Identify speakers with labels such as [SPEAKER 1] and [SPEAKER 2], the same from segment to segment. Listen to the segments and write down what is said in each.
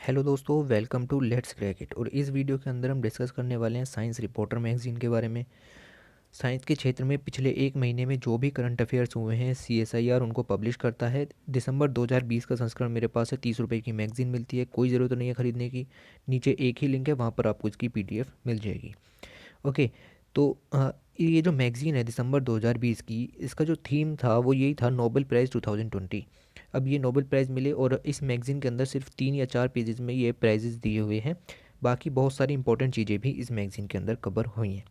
[SPEAKER 1] Hello दोस्तों, welcome to let's crack it. और इस वीडियो के अंदर हम डिस्कस करने वाले हैं साइंस रिपोर्टर मैगजीन के बारे में। साइंस के क्षेत्र में पिछले एक महीने में जो भी करंट अफेयर्स हुए हैं CSIR उनको पब्लिश करता है। दिसंबर 2020 का संस्करण मेरे पास है। 30 रुपये की मैगजीन मिलती है, कोई ज़रूरत नहीं है ख़रीदने की। नीचे एक ही लिंक है, वहाँ पर आपको इसकी PDF मिल जाएगी। ओके। तो ये जो मैगज़ीन है दिसंबर 2020 की, इसका जो थीम था वो यही था, नोबेल प्राइज़ 2020। अब ये नोबेल प्राइज़ मिले और इस मैगज़ीन के अंदर सिर्फ 3 या 4 पेजेस में ये प्राइजेस दिए हुए हैं। बाकी बहुत सारी इंपॉर्टेंट चीज़ें भी इस मैगज़ीन के अंदर कवर हुई हैं,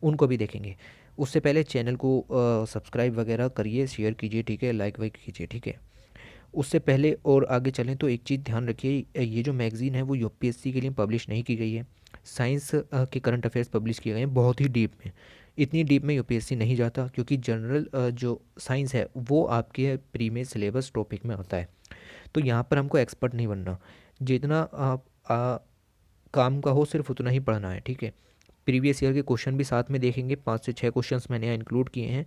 [SPEAKER 1] उनको भी देखेंगे। उससे पहले चैनल को सब्सक्राइब वगैरह करिए, शेयर कीजिए, ठीक है, लाइक वाइक कीजिए, ठीक है। उससे पहले और आगे चलें तो एक चीज़ ध्यान रखिए, ये जो मैगज़ीन है वो UPSC के लिए पब्लिश नहीं की गई है। साइंस के करंट अफेयर्स पब्लिश किए गए हैं बहुत ही डीप में। इतनी डीप में UPSC नहीं जाता, क्योंकि जनरल जो साइंस है वो आपके प्री में सिलेबस टॉपिक में आता है। तो यहाँ पर हमको एक्सपर्ट नहीं बनना, जितना आप काम का हो सिर्फ उतना ही पढ़ना है, ठीक है। प्रीवियस ईयर के क्वेश्चन भी साथ में देखेंगे, 5 से 6 क्वेश्चंस मैंने यहाँ इंक्लूड किए हैं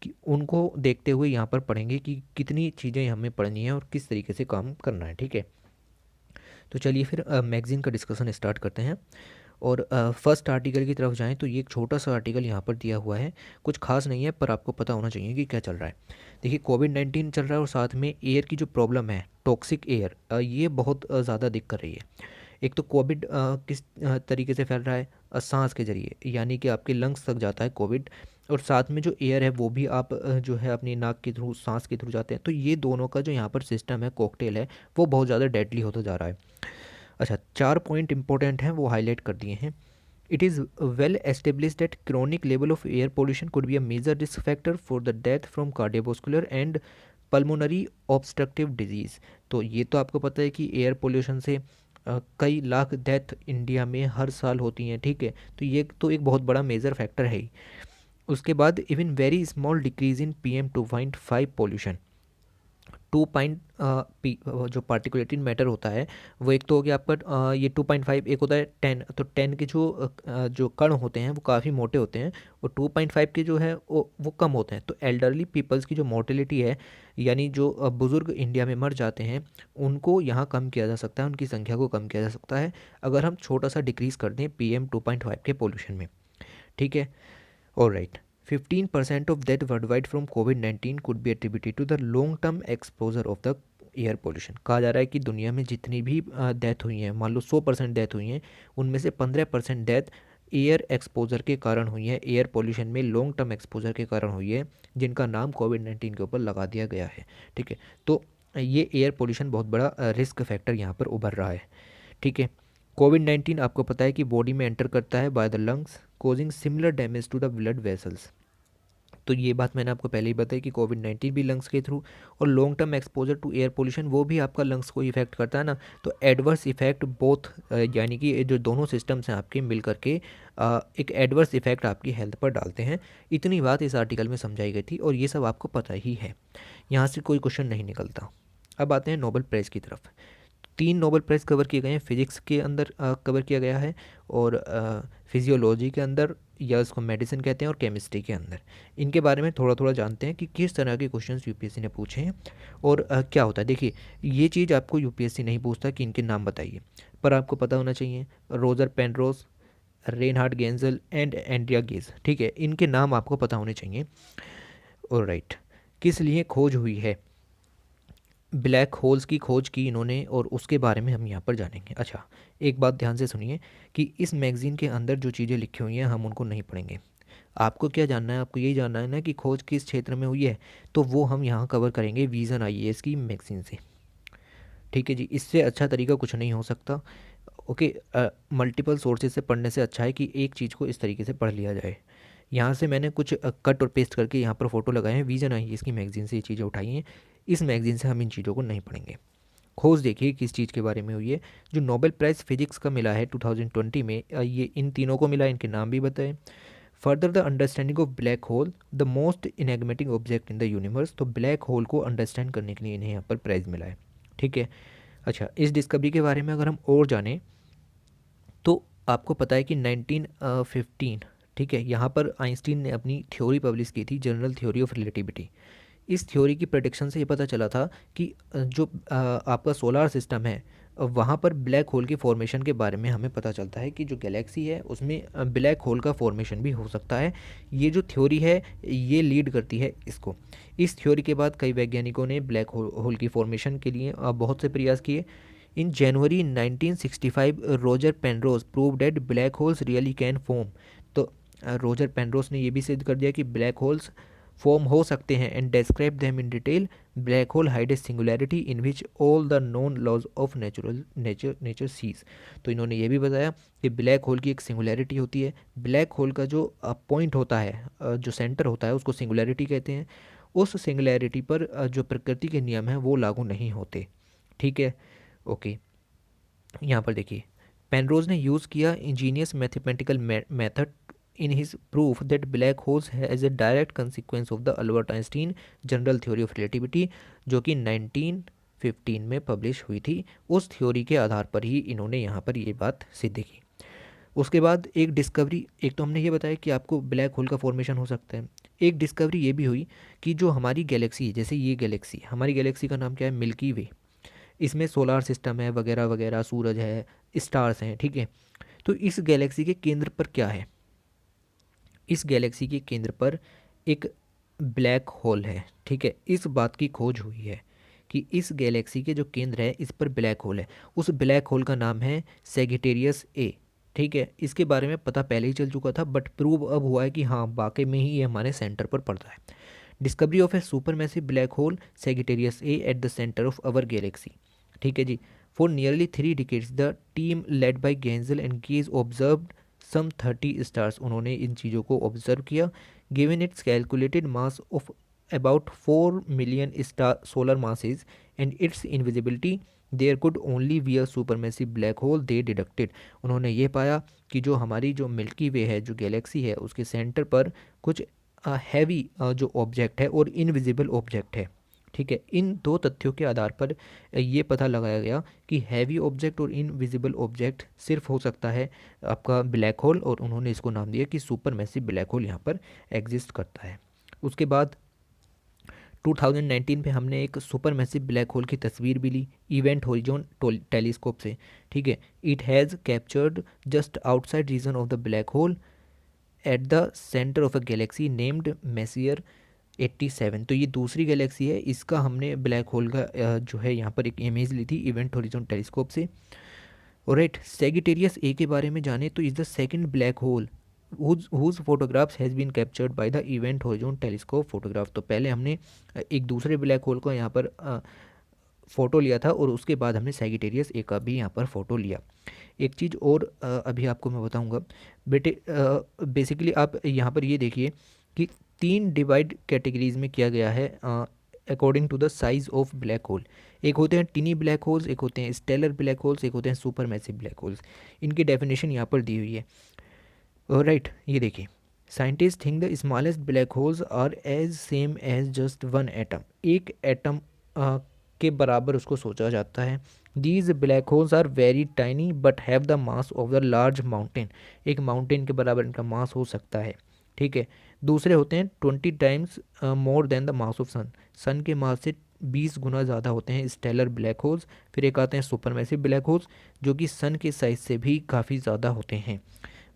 [SPEAKER 1] कि उनको देखते हुए यहाँ पर पढ़ेंगे कि कितनी चीज़ें हमें पढ़नी है और किस तरीके से काम करना है, ठीक है। तो चलिए फिर मैगज़ीन का डिस्कशन स्टार्ट करते हैं। और फर्स्ट आर्टिकल की तरफ जाएं तो ये एक छोटा सा आर्टिकल यहाँ पर दिया हुआ है। कुछ खास नहीं है, पर आपको पता होना चाहिए कि क्या चल रहा है। देखिए, कोविड-19 चल रहा है और साथ में एयर की जो प्रॉब्लम है, टॉक्सिक एयर, ये बहुत ज़्यादा दिक्कत कर रही है। एक तो कोविड किस तरीके से फैल रहा है, सांस के जरिए, यानी कि आपके लंग्स तक जाता है कोविड। और साथ में जो एयर है वो भी आप जो है अपनी नाक के थ्रू, सांस के थ्रू जाते हैं। तो ये दोनों का जो यहाँ पर सिस्टम है, कॉकटेल है, वो बहुत ज़्यादा डेडली होता जा रहा है। अच्छा, 4 पॉइंट इंपॉर्टेंट हैं, वो हाईलाइट कर दिए हैं। It is well establish that chronic level of air pollution could be a major risk factor for the death from cardiovascular and pulmonary obstructive disease. तो ये तो आपको पता है कि एयर पोल्यूशन से कई लाख डेथ इंडिया में हर साल होती हैं, ठीक है। तो ये तो एक बहुत बड़ा मेजर फैक्टर है ही। उसके बाद even very small decrease in PM2.5 pollution, 2 point जो पार्टिकुलेटेड मैटर होता है वो एक तो हो गया आपका, ये 2.5, एक होता है 10। तो 10 के जो कण होते हैं वो काफ़ी मोटे होते हैं, और 2.5 के जो है वो कम होते हैं। तो एल्डरली पीपल्स की जो मोर्टेलिटी है, यानी जो बुज़ुर्ग इंडिया में मर जाते हैं, उनको यहाँ कम किया जा सकता है, उनकी संख्या को कम किया जा सकता है अगर हम छोटा सा डिक्रीज़ कर दें PM2.5 के पोल्यूशन में, ठीक है। Alright, 15% of death worldwide from COVID-19 could be attributed to the long-term exposure of the air pollution. कहा जा रहा है कि दुनिया में जितनी भी डेथ हुई हैं, मान लो 100% डेथ हुई हैं, उनमें से 15% डेथ एयर एक्सपोजर के कारण हुई है, एयर पोल्यूशन में लॉन्ग टर्म एक्सपोजर के कारण हुई है, जिनका नाम कोविड-19 के ऊपर लगा दिया गया है, ठीक है। तो ये एयर पोल्यूशन बहुत बड़ा रिस्क फैक्टर यहाँ पर उभर रहा है, ठीक है। कोविड-19 आपको पता है कि बॉडी में एंटर करता है by the lungs, causing similar damage to the blood vessels. तो ये बात मैंने आपको पहले ही बताई कि कोविड-19 भी लंग्स के थ्रू, और long term exposure to air pollution वो भी आपका लंग्स को इफेक्ट करता है ना। तो एडवर्स इफेक्ट बोथ, यानी कि ये जो दोनों सिस्टम्स हैं आपके मिल करके एक एडवर्स इफेक्ट आपकी हेल्थ पर डालते हैं। इतनी बात इस आर्टिकल में समझाई गई थी, और ये सब आपको पता ही है, यहाँ से कोई क्वेश्चन नहीं निकलता। अब आते हैं नोबेल प्राइज़ की तरफ। 3 नोबेल प्राइज़ कवर किए गए हैं। फिजिक्स के अंदर कवर किया गया है, और फिजियोलॉजी के अंदर, या उसको मेडिसिन कहते हैं, और केमिस्ट्री के अंदर। इनके बारे में थोड़ा थोड़ा जानते हैं कि किस तरह के क्वेश्चंस UPSC ने पूछे हैं और क्या होता है। देखिए, ये चीज़ आपको UPSC नहीं पूछता कि इनके नाम बताइए, पर आपको पता होना चाहिए। Roger Penrose, Reinhard गेंजल and Andrea Ghez, ठीक है, इनके नाम आपको पता होने चाहिए। और राइट, किस लिए खोज हुई है, ब्लैक होल्स की खोज की इन्होंने, और उसके बारे में हम यहाँ पर जानेंगे। अच्छा, एक बात ध्यान से सुनिए कि इस मैगज़ीन के अंदर जो चीज़ें लिखी हुई हैं हम उनको नहीं पढ़ेंगे। आपको क्या जानना है, आपको यही जानना है ना कि खोज किस क्षेत्र में हुई है, तो वो हम यहाँ कवर करेंगे विज़न IAS की मैगज़ीन से, ठीक है जी। इससे अच्छा तरीका कुछ नहीं हो सकता। ओके, मल्टीपल सोर्सेज से पढ़ने से अच्छा है कि एक चीज़ को इस तरीके से पढ़ लिया जाए। यहाँ से मैंने कुछ कट और पेस्ट करके यहाँ पर फ़ोटो लगाए हैं, विज़न IAS की मैगज़ीन से ये चीज़ें उठाई हैं। इस मैगज़ीन से हम इन चीज़ों को नहीं पढ़ेंगे। खोज देखिए किस चीज़ के बारे में हुई है। जो नोबेल प्राइज़ फिजिक्स का मिला है 2020 में, ये इन तीनों को मिला है, इनके नाम भी बताएं। Further the understanding of black hole, the most enigmatic object in the universe. तो ब्लैक होल को अंडरस्टैंड करने के लिए इन्हें यहाँ पर प्राइज़ मिला है, ठीक है। अच्छा, इस डिस्कवरी के बारे में अगर हम और जानें तो आपको पता है कि 1915, ठीक है, यहाँ पर आइंस्टीन ने अपनी थ्योरी पब्लिश की थी, जनरल थ्योरी ऑफ रिलेटिविटी। इस थ्योरी की प्रेडिक्शन से ये पता चला था कि जो आपका सोलार सिस्टम है, वहाँ पर ब्लैक होल के फॉर्मेशन के बारे में हमें पता चलता है कि जो गैलेक्सी है उसमें ब्लैक होल का फॉर्मेशन भी हो सकता है। ये जो थ्योरी है ये लीड करती है इसको। इस थ्योरी के बाद कई वैज्ञानिकों ने ब्लैक होल की फॉर्मेशन के लिए बहुत से प्रयास किए। इन जनवरी 1965 Roger Penrose prove that black holes really can form. तो रोजर पेनरोज ने यह भी सिद्ध कर दिया कि ब्लैक होल्स फॉर्म हो सकते हैं and describe them in detail. Black hole hide a singularity in which all the known laws of nature cease. तो इन्होंने ये भी बताया कि ब्लैक होल की एक सिंगुलैरिटी होती है। ब्लैक होल का जो पॉइंट होता है, जो सेंटर होता है, उसको सिंगुलैरिटी कहते हैं। उस सिंगुलैरिटी पर जो प्रकृति के नियम हैं वो लागू नहीं होते। ठीक है, ओके। यहाँ पर देखिए, पेनरोज ने यूज़ किया Angénieux mathematical method in his proof that black holes has a direct consequence of the Albert Einstein general theory of relativity, जो कि 1915 में पब्लिश हुई थी। उस थ्योरी के आधार पर ही इन्होंने यहाँ पर ये बात सिद्ध की। उसके बाद एक डिस्कवरी, एक तो हमने ये बताया कि आपको ब्लैक होल का फॉर्मेशन हो सकता है, एक डिस्कवरी ये भी हुई कि जो हमारी गैलेक्सी है, जैसे ये गैलेक्सी, हमारी गैलेक्सी का नाम क्या है, मिल्की वे। इसमें सोलार सिस्टम है वगैरह वगैरह, सूरज है, स्टार्स हैं, ठीक है। तो इस गैलेक्सी के केंद्र पर क्या है, इस गैलेक्सी के केंद्र पर एक ब्लैक होल है। ठीक है, इस बात की खोज हुई है कि इस गैलेक्सी के जो केंद्र है इस पर ब्लैक होल है। उस ब्लैक होल का नाम है सेजिटेरियस ए। ठीक है, इसके बारे में पता पहले ही चल चुका था, बट प्रूव अब हुआ है कि हाँ वाकई में ही ये हमारे सेंटर पर पड़ता है। Discovery of a super massive black hole Sagittarius A at the centre of our galaxy. ठीक है जी। For nearly 3 decades the team led by Genzel and Ghez observed some 30 stars. उन्होंने इन चीज़ों को ऑब्जर्व किया। Given its calculated mass of about 4 million star solar masses and its invisibility, there could only be a supermassive black hole they deducted. उन्होंने ये पाया कि जो हमारी जो मिल्की वे है, जो गैलेक्सी है, उसके सेंटर पर कुछ हैवी जो ऑब्जेक्ट है और इनविजिबल ऑब्जेक्ट है। ठीक है, इन दो तथ्यों के आधार पर ये पता लगाया गया कि हैवी ऑब्जेक्ट और इनविजिबल ऑब्जेक्ट सिर्फ हो सकता है आपका ब्लैक होल, और उन्होंने इसको नाम दिया कि सुपर मैसिव ब्लैक होल यहाँ पर एग्जिस्ट करता है। उसके बाद 2019 पे हमने एक सुपर मैसिव ब्लैक होल की तस्वीर भी ली इवेंट होरिजोन टेलीस्कोप से। ठीक है, it has captured just outside region of the black hole at the centre of a Galaxy named messier 87। तो ये दूसरी गैलेक्सी है, इसका हमने ब्लैक होल का जो है यहाँ पर एक इमेज ली थी इवेंट होरिजोन टेलीस्कोप से। राइट, सेजिटेरियस ए के बारे में जाने तो is the second black hole whose photographs has been captured by the event horizon telescope photograph। तो पहले हमने एक दूसरे ब्लैक होल को यहाँ पर फ़ोटो लिया था और उसके बाद हमने सेजिटेरियस ए का भी यहाँ पर फ़ोटो लिया। एक चीज़ और अभी आपको मैं बताऊँगा बेटे, बेसिकली आप यहाँ पर ये देखिए कि 3 डिवाइड कैटेगरीज में किया गया है according to the size of black hole. एक होते हैं टिनी ब्लैक होल्स, एक होते हैं स्टेलर ब्लैक होल्स, एक होते हैं सुपर मैसिव ब्लैक होल्स। इनकी डेफिनेशन यहाँ पर दी हुई है। राइट, ये देखिए, scientist think the smallest black holes are as same as just 1 atom. एक एटम के बराबर उसको सोचा जाता है। These black holes are very tiny but have the mass of the large mountain. एक माउंटेन के बराबर इनका मास हो सकता है। ठीक है, दूसरे होते हैं 20 times more than the mass of sun. Sun के मास से 20 गुना ज़्यादा होते हैं स्टेलर ब्लैक होल्स। फिर एक आते हैं सुपरमैसिव ब्लैक होल्स जो कि सन के साइज से भी काफ़ी ज़्यादा होते हैं।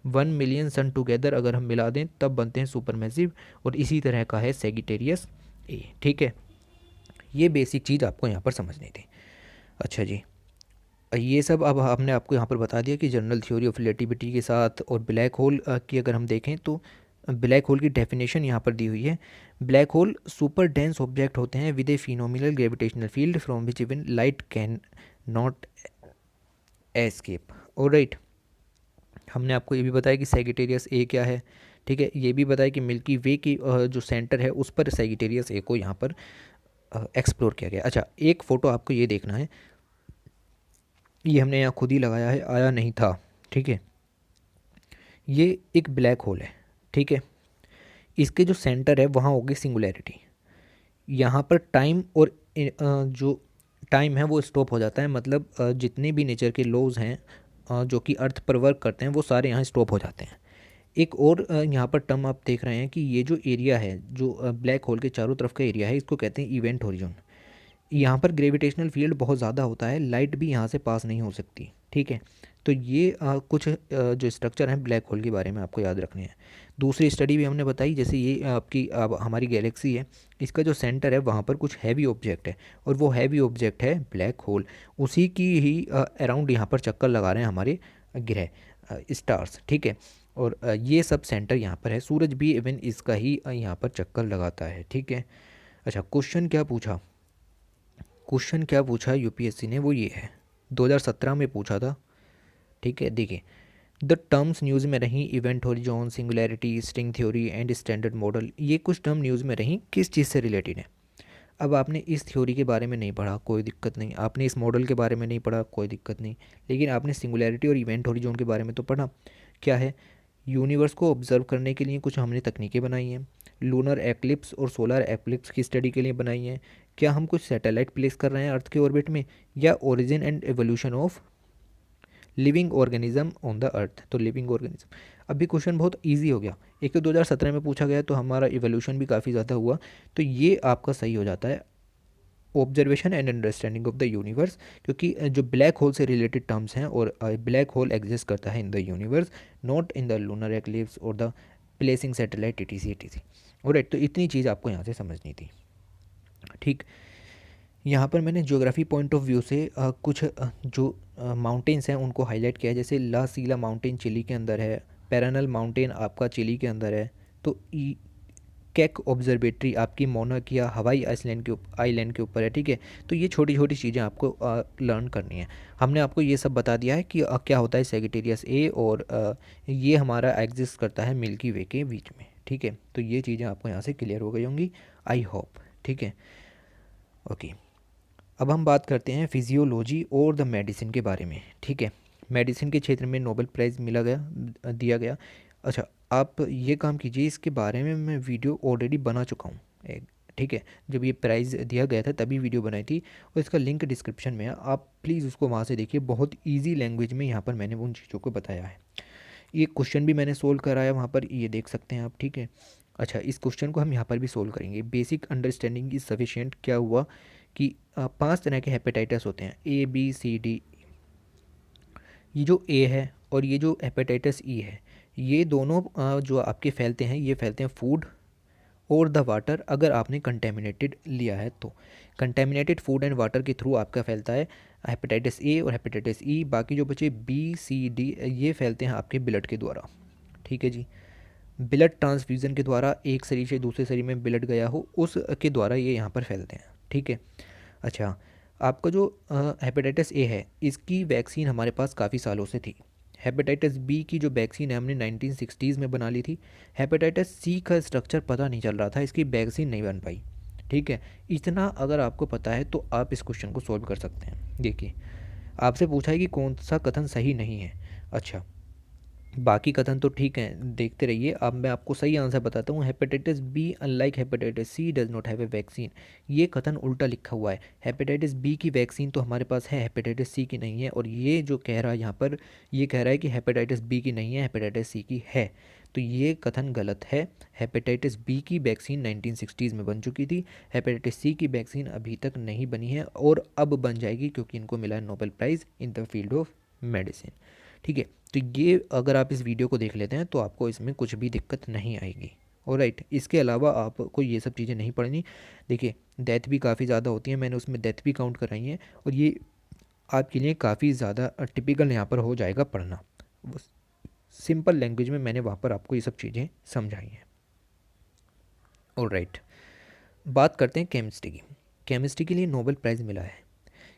[SPEAKER 1] 1 मिलियन सन टुगेदर अगर हम मिला दें तब बनते हैं सुपरमैसिव, और इसी तरह का है सेजिटेरियस ए। ठीक है, ये बेसिक चीज़ आपको यहाँ पर समझनी थी। अच्छा जी, ये सब अब हमने आपको यहाँ पर बता दिया कि जनरल थ्योरी ऑफ रिलेटिविटी के साथ और ब्लैक होल की अगर हम देखें तो ब्लैक होल की डेफिनेशन यहाँ पर दी हुई है। Black hole super dense object होते हैं with A phenomenal gravitational field from which even light can not escape. Alright, हमने आपको ये भी बताया कि सेजिटेरियस ए क्या है। ठीक है, ये भी बताया कि मिल्की वे की जो सेंटर है उस पर सेजिटेरियस ए को यहाँ पर एक्सप्लोर किया गया। अच्छा, एक फ़ोटो आपको ये देखना है, ये हमने यहाँ खुद ही लगाया है, आया नहीं था। ठीक है, ये एक ब्लैक होल है। ठीक है, इसके जो सेंटर है वहाँ होगी सिंगुलैरिटी। यहाँ पर टाइम और जो टाइम है वो स्टॉप हो जाता है, मतलब जितने भी नेचर के लॉज हैं जो कि अर्थ पर वर्क करते हैं वो सारे यहाँ स्टॉप हो जाते हैं। एक और यहाँ पर टर्म आप देख रहे हैं कि ये जो एरिया है, जो ब्लैक होल के चारों तरफ का एरिया है, इसको कहते हैं इवेंट होरिजोन। यहाँ पर ग्रेविटेशनल फील्ड बहुत ज़्यादा होता है, लाइट भी यहाँ से पास नहीं हो सकती, ठीक है। तो ये कुछ जो स्ट्रक्चर हैं ब्लैक होल के बारे में आपको याद रखने हैं। दूसरी स्टडी भी हमने बताई, जैसे ये आपकी अब हमारी गैलेक्सी है, इसका जो सेंटर है वहाँ पर कुछ हैवी ऑब्जेक्ट है, और वो हैवी ऑब्जेक्ट है ब्लैक होल। उसी की ही अराउंड यहाँ पर चक्कर लगा रहे हैं हमारे ग्रह, स्टार्स, ठीक है। और ये सब सेंटर यहाँ पर है, सूरज भी इवन इसका ही यहाँ पर चक्कर लगाता है, ठीक है। अच्छा, क्वेश्चन क्या पूछा यूपीएससी ने, वो ये है, 2017 में पूछा था, ठीक है। देखिए, द टर्म्स न्यूज़ में रहीं, event horizon, singularity, string theory and standard model, ये कुछ टर्म न्यूज़ में रहीं, किस चीज़ से रिलेटेड है। अब आपने इस थ्योरी के बारे में नहीं पढ़ा, कोई दिक्कत नहीं, आपने इस मॉडल के बारे में नहीं पढ़ा, कोई दिक्कत नहीं, लेकिन आपने सिंगुलैरिटी और इवेंट हॉरिजॉन के बारे में तो पढ़ा। क्या है, यूनिवर्स को ऑब्जर्व करने के लिए कुछ हमने तकनीकें बनाई हैं, लूनर एक्लिप्स और सोलर एक्लिप्स की स्टडी के लिए बनाई हैं। क्या हम कुछ सैटेलाइट प्लेस कर रहे हैं अर्थ के ऑर्बिट में, या origin and evolution of living organism on the earth. तो लिविंग ऑर्गेनिज्म, अभी क्वेश्चन बहुत इजी हो गया, एक तो 2017 में पूछा गया, तो हमारा इवोल्यूशन भी काफ़ी ज़्यादा हुआ, तो ये आपका सही हो जाता है, observation and understanding of the universe. क्योंकि जो ब्लैक होल से रिलेटेड टर्म्स हैं, और ब्लैक होल एग्जिस्ट करता है in the universe, not in the lunar eclipse और the placing satellite etc। Alright, तो इतनी चीज़ आपको यहाँ से समझनी थी, ठीक। यहाँ पर मैंने ज्योग्राफी पॉइंट ऑफ व्यू से कुछ जो माउंटेन्स हैं उनको हाईलाइट किया है, जैसे ला सीला माउंटेन चिली के अंदर है, पैरानल माउंटेन आपका चिली के अंदर है, तो केक ऑब्जर्वेटरी आपकी मोना किया हवाई आइलैंड के ऊपर है, ठीक है। तो ये छोटी छोटी चीज़ें आपको लर्न करनी है। हमने आपको ये सब बता दिया है कि क्या होता है सेजिटेरियस ए, और ये हमारा एग्जिस्ट करता है मिल्की वे के बीच में, ठीक है। तो ये चीज़ें आपको यहाँ से क्लियर हो गई होंगी, आई होप, ठीक है। ओके, अब हम बात करते हैं फिजियोलॉजी और द मेडिसिन के बारे में, ठीक है। मेडिसिन के क्षेत्र में नोबेल प्राइज़ दिया गया। अच्छा, आप ये काम कीजिए, इसके बारे में मैं वीडियो ऑलरेडी बना चुका हूँ एक, ठीक है। जब ये प्राइज़ दिया गया था तभी वीडियो बनाई थी, और इसका लिंक डिस्क्रिप्शन में है, आप प्लीज़ उसको वहाँ से देखिए, बहुत ईजी लैंग्वेज में यहाँ पर मैंने उन चीज़ों को बताया है। ये क्वेश्चन भी मैंने सोल्व कराया वहाँ पर, ये देख सकते हैं आप, ठीक है। अच्छा, इस क्वेश्चन को हम यहाँ पर भी सोल्व करेंगे। बेसिक अंडरस्टैंडिंग इज सफिशिएंट, क्या हुआ कि 5 तरह के हेपेटाइटिस होते हैं, A B C D। ये जो ए है और ये जो हेपेटाइटिस ई है, ये दोनों जो आपके फैलते हैं, ये फैलते हैं फूड और द वाटर, अगर आपने कंटेमिनेटेड लिया है तो। कंटेमिनेटेड फूड एंड वाटर के थ्रू आपका फैलता है हेपेटाइटिस ए और हेपेटाइटिस ई। बाकी जो बचे B C D, ये फैलते हैं आपके ब्लड के द्वारा, ठीक है जी। ब्लड ट्रांसफ्यूज़न के द्वारा, एक शरीर से दूसरे शरीर में ब्लड गया हो उसके द्वारा ये यहाँ पर फैलते हैं, ठीक है। अच्छा, आपका जो हेपेटाइटिस ए है, इसकी वैक्सीन हमारे पास काफ़ी सालों से थी। हेपेटाइटिस बी की जो वैक्सीन है हमने 1960s में बना ली थी। हेपेटाइटिस सी का स्ट्रक्चर पता नहीं चल रहा था, इसकी वैक्सीन नहीं बन पाई, ठीक है। इतना अगर आपको पता है तो आप इस क्वेश्चन को सॉल्व कर सकते हैं। देखिए, आपसे पूछा है कि कौन सा कथन सही नहीं है। अच्छा, बाकी कथन तो ठीक हैं, देखते रहिए। अब मैं आपको सही आंसर बताता हूँ। Hepatitis B unlike hepatitis C does not have a vaccine, ये कथन उल्टा लिखा हुआ है। हेपेटाइटिस बी की वैक्सीन तो हमारे पास है, हेपेटाइटिस सी की नहीं है। और ये जो कह रहा है यहाँ पर, ये कह रहा है कि हेपेटाइटिस बी की नहीं है, हेपेटाइटिस सी की है, तो ये कथन गलत है। हेपेटाइटिस बी की वैक्सीन 1960s में बन चुकी थी, हेपेटाइटिस सी की वैक्सीन अभी तक नहीं बनी है, और अब बन जाएगी क्योंकि इनको मिला है Nobel prize in the field of medicine, ठीक है। तो ये अगर आप इस वीडियो को देख लेते हैं तो आपको इसमें कुछ भी दिक्कत नहीं आएगी, ऑलराइट। इसके अलावा आपको ये सब चीज़ें नहीं पढ़नी। देखिए, डेथ भी काफ़ी ज़्यादा होती है, मैंने उसमें डेथ भी काउंट कराई है, और ये आपके लिए काफ़ी ज़्यादा टिपिकल यहाँ पर हो जाएगा पढ़ना। सिंपल लैंग्वेज में मैंने वहाँ पर आपको ये सब चीज़ें समझाई हैं, ऑलराइट। बात करते हैं केमिस्ट्री की। केमिस्ट्री के लिए नोबेल प्राइज़ मिला है,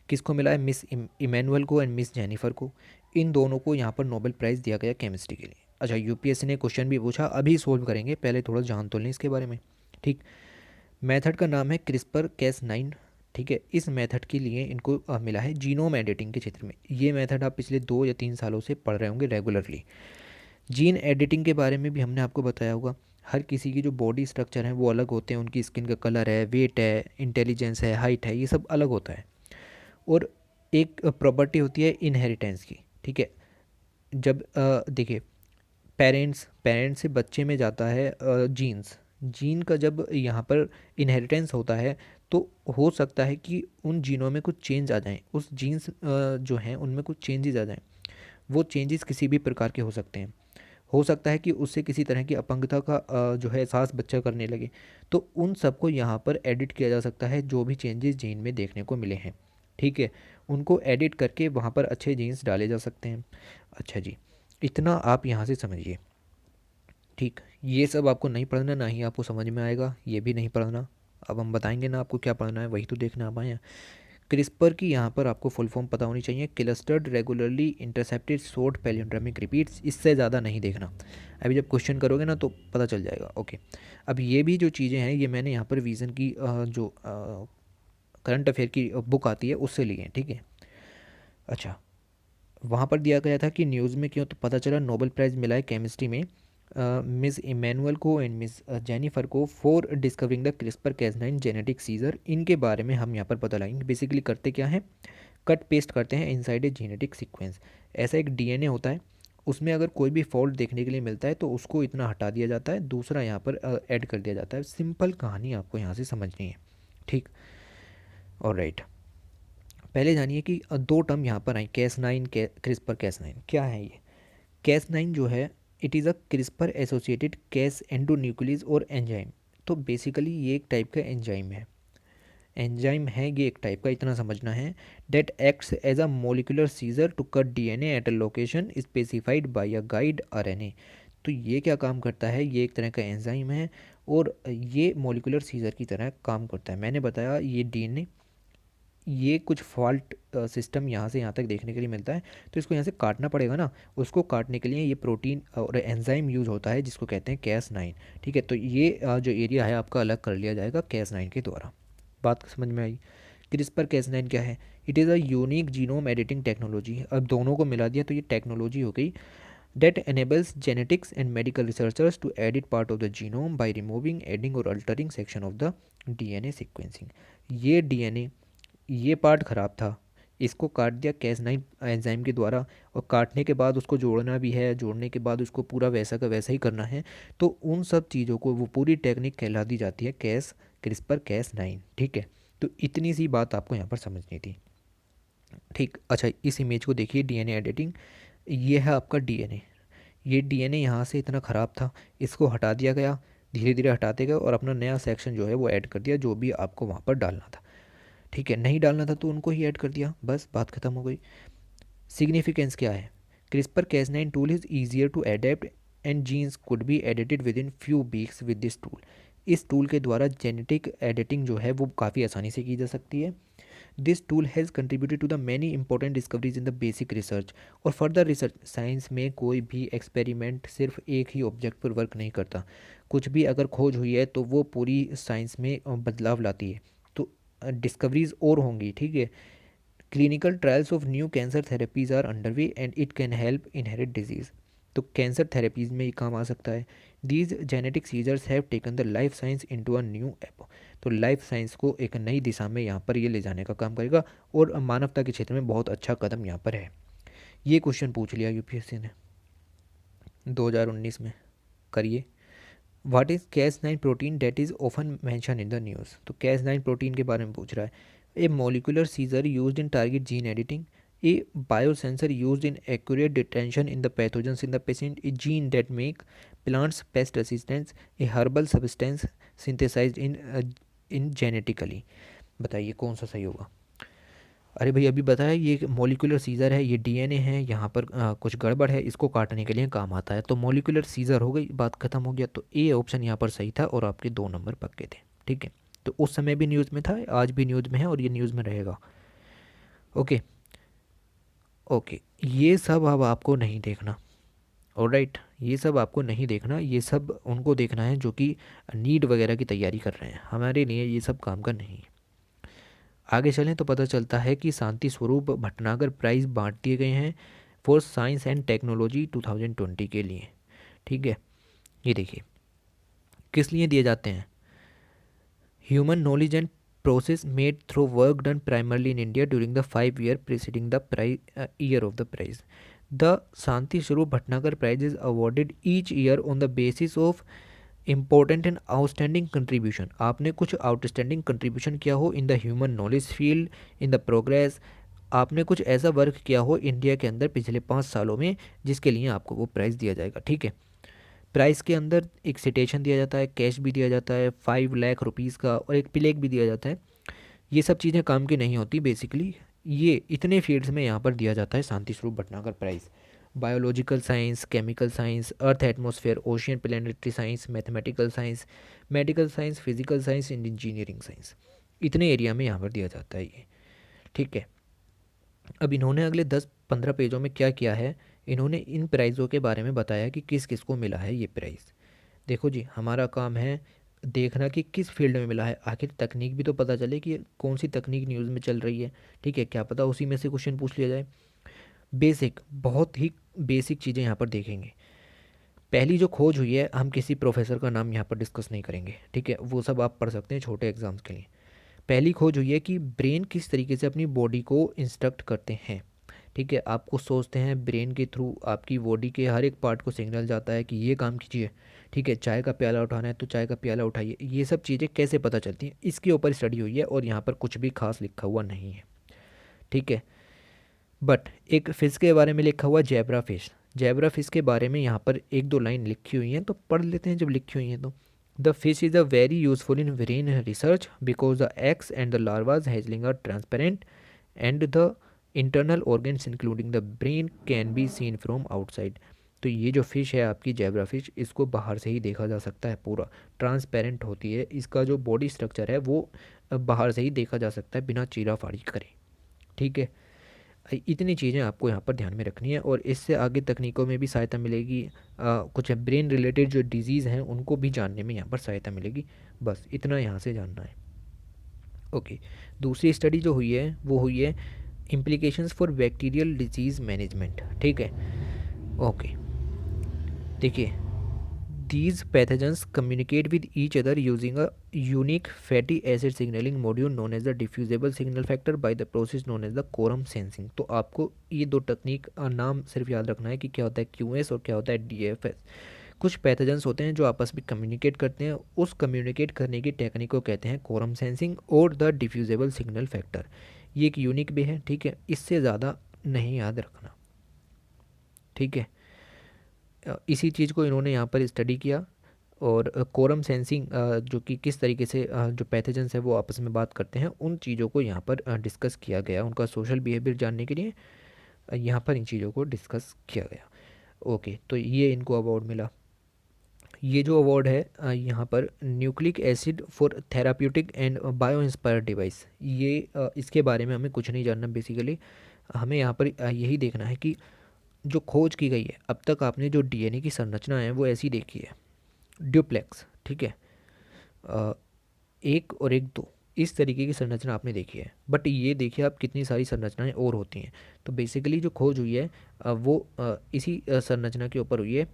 [SPEAKER 1] किसको मिला है? मिस इमैनुअल को एंड मिस जेनिफर को। इन दोनों को यहाँ पर नोबेल प्राइज़ दिया गया केमिस्ट्री के लिए। अच्छा, यूपीएससी ने क्वेश्चन भी पूछा, अभी सोल्व करेंगे, पहले थोड़ा जान तो लें इसके बारे में, ठीक। मेथड का नाम है CRISPR-Cas9, ठीक है। इस मेथड के लिए इनको मिला है जीनोम एडिटिंग के क्षेत्र में। ये मेथड आप पिछले 2 या 3 सालों से पढ़ रहे होंगे रेगुलरली। जीन एडिटिंग के बारे में भी हमने आपको बताया होगा। हर किसी की जो बॉडी स्ट्रक्चर है वो अलग होते हैं, उनकी स्किन का कलर है, वेट है, इंटेलिजेंस है, हाइट है, ये सब अलग होता है। और एक प्रॉपर्टी होती है इनहेरिटेंस की, ठीक है। जब देखिए, पेरेंट्स से बच्चे में जाता है जीन्स, जीन का जब यहाँ पर इनहेरिटेंस होता है तो हो सकता है कि उन जीनों में कुछ चेंज आ जाएं, उस जीन्स जो हैं उनमें कुछ चेंजेस आ जाएं। वो चेंजेस किसी भी प्रकार के हो सकते हैं। हो सकता है कि उससे किसी तरह की अपंगता का जो है एहसास बच्चा करने लगे। तो उन सबको यहाँ पर एडिट किया जा सकता है, जो भी चेंजेस जीन में देखने को मिले हैं। ठीक है, उनको एडिट करके वहाँ पर अच्छे जीन्स डाले जा सकते हैं। अच्छा जी, इतना आप यहाँ से समझिए। ठीक, ये सब आपको नहीं पढ़ना, ना ही आपको समझ में आएगा, ये भी नहीं पढ़ना। अब हम बताएंगे ना आपको क्या पढ़ना है, वही तो देखना आप आए हैं। क्रिस्पर की यहाँ पर आपको फुल फॉर्म पता होनी चाहिए, clustered regularly intercepted short palindromic repeats. इससे ज़्यादा नहीं देखना। अभी जब क्वेश्चन करोगे ना तो पता चल जाएगा। ओके, अब ये भी जो चीज़ें हैं ये मैंने यहाँ पर विज़न की जो करंट अफेयर की बुक आती है उससे ली है। ठीक है, अच्छा, वहाँ पर दिया गया था कि न्यूज़ में क्यों, तो पता चला नोबेल प्राइज़ मिला है केमिस्ट्री में मिस इमैनुअल को एंड मिस जेनिफर को for discovering the CRISPR Cas nine genetic scissor. इनके बारे में हम यहाँ पर पता लगाएंगे। बेसिकली करते क्या हैं, कट पेस्ट करते हैं इनसाइड ए जेनेटिक सीक्वेंस। ऐसा एक डीएनए होता है, उसमें अगर कोई भी फॉल्ट देखने के लिए मिलता है तो उसको इतना हटा दिया जाता है, दूसरा यहाँ पर ऐड कर दिया जाता है। सिंपल कहानी आपको यहाँ से समझनी है। ठीक, और राइट, पहले जानिए कि दो टर्म यहाँ पर आई, कैस9 क्रिस्पर कैस9 क्या है ये। कैस9 जो है it is a CRISPR associated Cas endonuclease और एंजाइम। तो बेसिकली ये एक टाइप का एंजाइम है, एंजाइम है ये एक टाइप का, इतना समझना है। That acts as a molecular scissor to cut DNA at a location specified by a guide RNA. तो ये क्या काम करता है, ये एक तरह का एंजाइम है और ये मोलिकुलर सीजर की तरह काम करता है। मैंने बताया ये डीएनए, ये कुछ फॉल्ट सिस्टम यहाँ से यहाँ तक देखने के लिए मिलता है, तो इसको यहाँ से काटना पड़ेगा ना। उसको काटने के लिए ये प्रोटीन और एंजाइम यूज होता है जिसको कहते हैं कैस9। ठीक है, तो ये जो एरिया है आपका अलग कर लिया जाएगा कैस9 के द्वारा। बात समझ में आई। क्रिस्पर कैस9 क्या है, it is a unique genome editing technology. अब दोनों को मिला दिया तो ये टेक्नोलॉजी हो गई। That enables genetics and medical researchers to edit part of the genome by removing, adding or altering section of the DNA sequencing। ये डीएनए, ये पार्ट ख़राब था, इसको काट दिया कैस9 एंजाइम के द्वारा, और काटने के बाद उसको जोड़ना भी है, जोड़ने के बाद उसको पूरा वैसा का वैसा ही करना है। तो उन सब चीज़ों को वो पूरी टेक्निक कहला दी जाती है क्रिस्पर कैस9। ठीक है, तो इतनी सी बात आपको यहाँ पर समझनी थी। ठीक, अच्छा, इस इमेज को देखिए, डीएनए एडिटिंग, ये है आपका डीएनए। ये डीएनए यहाँ से इतना ख़राब था, इसको हटा दिया गया, धीरे धीरे हटाते गए और अपना नया सेक्शन जो है वो ऐड कर दिया, जो भी आपको वहाँ पर डालना था। ठीक है, नहीं डालना था तो उनको ही ऐड कर दिया, बस बात ख़त्म हो गई। सिग्निफिकेंस क्या है, CRISPR Cas nine tool is easier to adapt and genes could be edited with in few weeks with this tool. इस टूल के द्वारा जेनेटिक एडिटिंग जो है वो काफ़ी आसानी से की जा सकती है। This tool has contributed to the many important discoveries in the basic research. और फर्दर रिसर्च, साइंस में कोई भी एक्सपेरिमेंट सिर्फ एक ही ऑब्जेक्ट पर वर्क नहीं करता। कुछ भी अगर खोज हुई है तो वो पूरी साइंस में बदलाव लाती है, तो डिस्कवरीज और होंगी। ठीक है, clinical trials of new cancer therapies are under way and it can help inherit disease. तो कैंसर थेरेपीज़ में ये काम आ सकता है। These genetic scissors have taken the life science into a new epoch. तो लाइफ साइंस को एक नई दिशा में यहाँ पर ये ले जाने का काम करेगा और मानवता के क्षेत्र में बहुत अच्छा कदम यहाँ पर है। ये क्वेश्चन पूछ लिया यूपीएससी ने 2019 में। करिए, what is Cas nine protein that is often mention in the news. तो कैस9 प्रोटीन के बारे में पूछ रहा है। A molecular scissor used in target gene editing, a biosensor used in accurate detection in the pathogens in the patient, a gene that make plants pest resistance, a herbal substance synthesised in genetically. बताइए कौन सा सही होगा। अरे भाई अभी बताया, ये मॉलिक्यूलर सीजर है, ये डीएनए है, यहाँ पर कुछ गड़बड़ है, इसको काटने के लिए काम आता है। तो मॉलिक्यूलर सीजर हो गई, बात खत्म हो गया। तो ए ऑप्शन यहाँ पर सही था और आपके 2 नंबर पक्के थे। ठीक है, तो उस समय भी न्यूज़ में था, आज भी न्यूज़ में है और ये न्यूज़ में रहेगा। ओके ओके, ये सब अब आपको नहीं देखना। ऑलराइट, ये सब आपको नहीं देखना, ये सब उनको देखना है जो कि नीट वगैरह की तैयारी कर रहे हैं। हमारे लिए ये सब काम का नहीं है। आगे चलें तो पता चलता है कि शांति स्वरूप भटनागर प्राइज़ बांट दिए गए हैं फॉर साइंस एंड टेक्नोलॉजी 2020 के लिए। ठीक है, ये देखिए किस लिए दिए जाते हैं। Human knowledge and process made through work done primarily in India during the 5 year preceding the prize year of the prize. The Shanti Swarup Bhatnagar prize is awarded each year on the basis of important and outstanding contribution, आपने कुछ outstanding contribution किया हो in the human knowledge field, in the progress, आपने कुछ ऐसा work किया हो India के अंदर पिछले 5 सालों में जिसके लिए आपको वो प्राइज़ दिया जाएगा। ठीक है, प्राइस के अंदर एक सिटेशन दिया जाता है, कैश भी दिया जाता है 5 लाख रुपीज़ का, और एक प्लेक भी दिया जाता है। ये सब चीज़ें काम की नहीं होती बेसिकली, ये इतने फील्ड्स में यहाँ पर दिया जाता है Shanti Swarup Bhatnagar prize. Biological science, chemical science, earth atmosphere, ocean planetary science, mathematical science, medical science, physical science and engineering science, इतने एरिया में यहाँ पर दिया जाता है ये। ठीक है, अब इन्होंने अगले 10-15 पेजों में क्या किया है, इन्होंने इन प्राइज़ों के बारे में बताया कि किस किस को मिला है ये प्राइज़। देखो जी, हमारा काम है देखना कि किस फील्ड में मिला है, आखिर तकनीक भी तो पता चले कि कौन सी तकनीक न्यूज़ में चल रही है। ठीक है, क्या पता उसी में से क्वेश्चन पूछ लिया जाए। बेसिक, बहुत ही बेसिक चीज़ें यहाँ पर देखेंगे। पहली जो खोज हुई है, हम किसी प्रोफेसर का नाम यहाँ पर डिस्कस नहीं करेंगे, ठीक है, वो सब आप पढ़ सकते हैं छोटे एग्जाम्स के लिए। पहली खोज हुई है कि ब्रेन किस तरीके से अपनी बॉडी को इंस्ट्रक्ट करते हैं। ठीक है, आपको सोचते हैं ब्रेन के थ्रू आपकी बॉडी के हर एक पार्ट को सिग्नल जाता है कि ये काम कीजिए। ठीक है, चाय का प्याला उठाना है तो चाय का प्याला उठाइए। ये सब चीज़ें कैसे पता चलती हैं, इसके ऊपर स्टडी हुई है और यहाँ पर कुछ भी खास लिखा हुआ नहीं है। ठीक है, बट एक फिश के बारे में लिखा हुआ जैबरा फिश, जैबरा फिश के बारे में यहाँ पर एक दो लाइन लिखी हुई हैं, तो पढ़ लेते हैं जब लिखी हुई हैं तो। The fish is a very useful in varying research because the eggs and the larvas hatchling are transparent and the internal organs including the brain can be seen from outside. तो ये जो फ़िश है आपकी zebra fish, इसको बाहर से ही देखा जा सकता है, पूरा ट्रांसपेरेंट होती है, इसका जो बॉडी स्ट्रक्चर है वो बाहर से ही देखा जा सकता है बिना चीरा फाड़ी करे। ठीक है, इतनी चीज़ें आपको यहाँ पर ध्यान में रखनी है और इससे आगे तकनीकों में भी सहायता मिलेगी। कुछ ब्रेन रिलेटेड जो डिजीज़ हैं उनको भी जानने में यहाँ पर सहायता मिलेगी। बस इतना यहाँ से जानना है। ओके, दूसरी स्टडी जो हुई है वो हुई है implications for bacterial disease management. ठीक है, ओके, देखिए, these pathogens communicate with each other using a unique fatty acid signaling module known as the diffusible signal factor by the process known as the quorum sensing। तो आपको ये दो technique नाम सिर्फ याद रखना है कि क्या होता है QS और क्या होता है DFS। कुछ पैथोजेंस होते हैं जो आपस में कम्युनिकेट करते हैं, उस कम्युनिकेट करने की टेक्निक को कहते हैं कोरम सेंसिंग और द डिफ्यूजेबल सिग्नल फैक्टर। ये एक यूनिक भी है, ठीक है, इससे ज़्यादा नहीं याद रखना। ठीक है, इसी चीज़ को इन्होंने यहाँ पर स्टडी किया और कोरम सेंसिंग जो कि किस तरीके से जो पैथोजेंस है वो आपस में बात करते हैं, उन चीज़ों को यहाँ पर डिस्कस किया गया। उनका सोशल बिहेवियर जानने के लिए यहाँ पर इन चीज़ों को डिस्कस किया गया। ओके, तो ये इनको अवार्ड मिला। ये जो अवार्ड है यहाँ पर nucleic acid for therapeutic and bio inspired device, ये इसके बारे में हमें कुछ नहीं जानना बेसिकली। हमें यहाँ पर यही देखना है कि जो खोज की गई है अब तक, आपने जो डीएनए की संरचना है वो ऐसी देखी है, ड्यूप्लेक्स। ठीक है, एक और एक दो, इस तरीके की संरचना आपने देखी है, बट ये देखिए आप कितनी सारी संरचनाएं और होती हैं। तो बेसिकली जो खोज हुई है वो इसी संरचना के ऊपर हुई है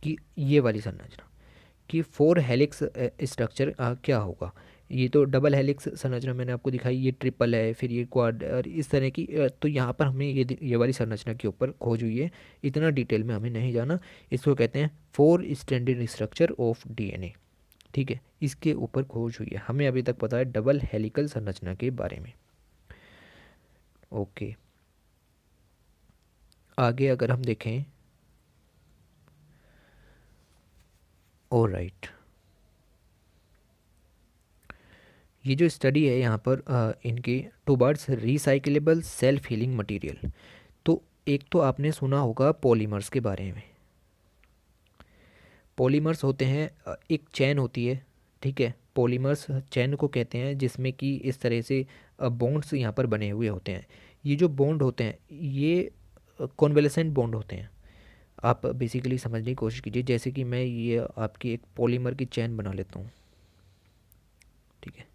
[SPEAKER 1] कि ये वाली संरचना कि 4 हेलिक्स स्ट्रक्चर क्या होगा। ये तो डबल हेलिक्स संरचना मैंने आपको दिखाई, ये ट्रिपल है, फिर ये क्वाड और इस तरह की। तो यहाँ पर हमें ये वाली संरचना के ऊपर खोज हुई है, इतना डिटेल में हमें नहीं जाना। इसको कहते हैं 4 स्टैंडर्ड स्ट्रक्चर ऑफ डीएनए। ठीक है, इसके ऊपर खोज हुई है, हमें अभी तक पता है डबल हेलिकल संरचना के बारे में। ओके, आगे अगर हम देखें, ऑलराइट, ये जो स्टडी है यहाँ पर इनके towards recyclable self healing material. तो एक तो आपने सुना होगा पॉलीमर्स के बारे में। पॉलीमर्स होते हैं एक चैन होती है, ठीक है, पॉलीमर्स चैन को कहते हैं जिसमें कि इस तरह से बॉन्ड्स यहाँ पर बने हुए होते हैं। ये जो बॉन्ड होते हैं ये कॉन्वेलेसेंट बॉन्ड होते हैं। आप बेसिकली समझने की कोशिश कीजिए, जैसे कि मैं ये आपकी एक पॉलीमर की चैन बना लेता हूँ। ठीक है,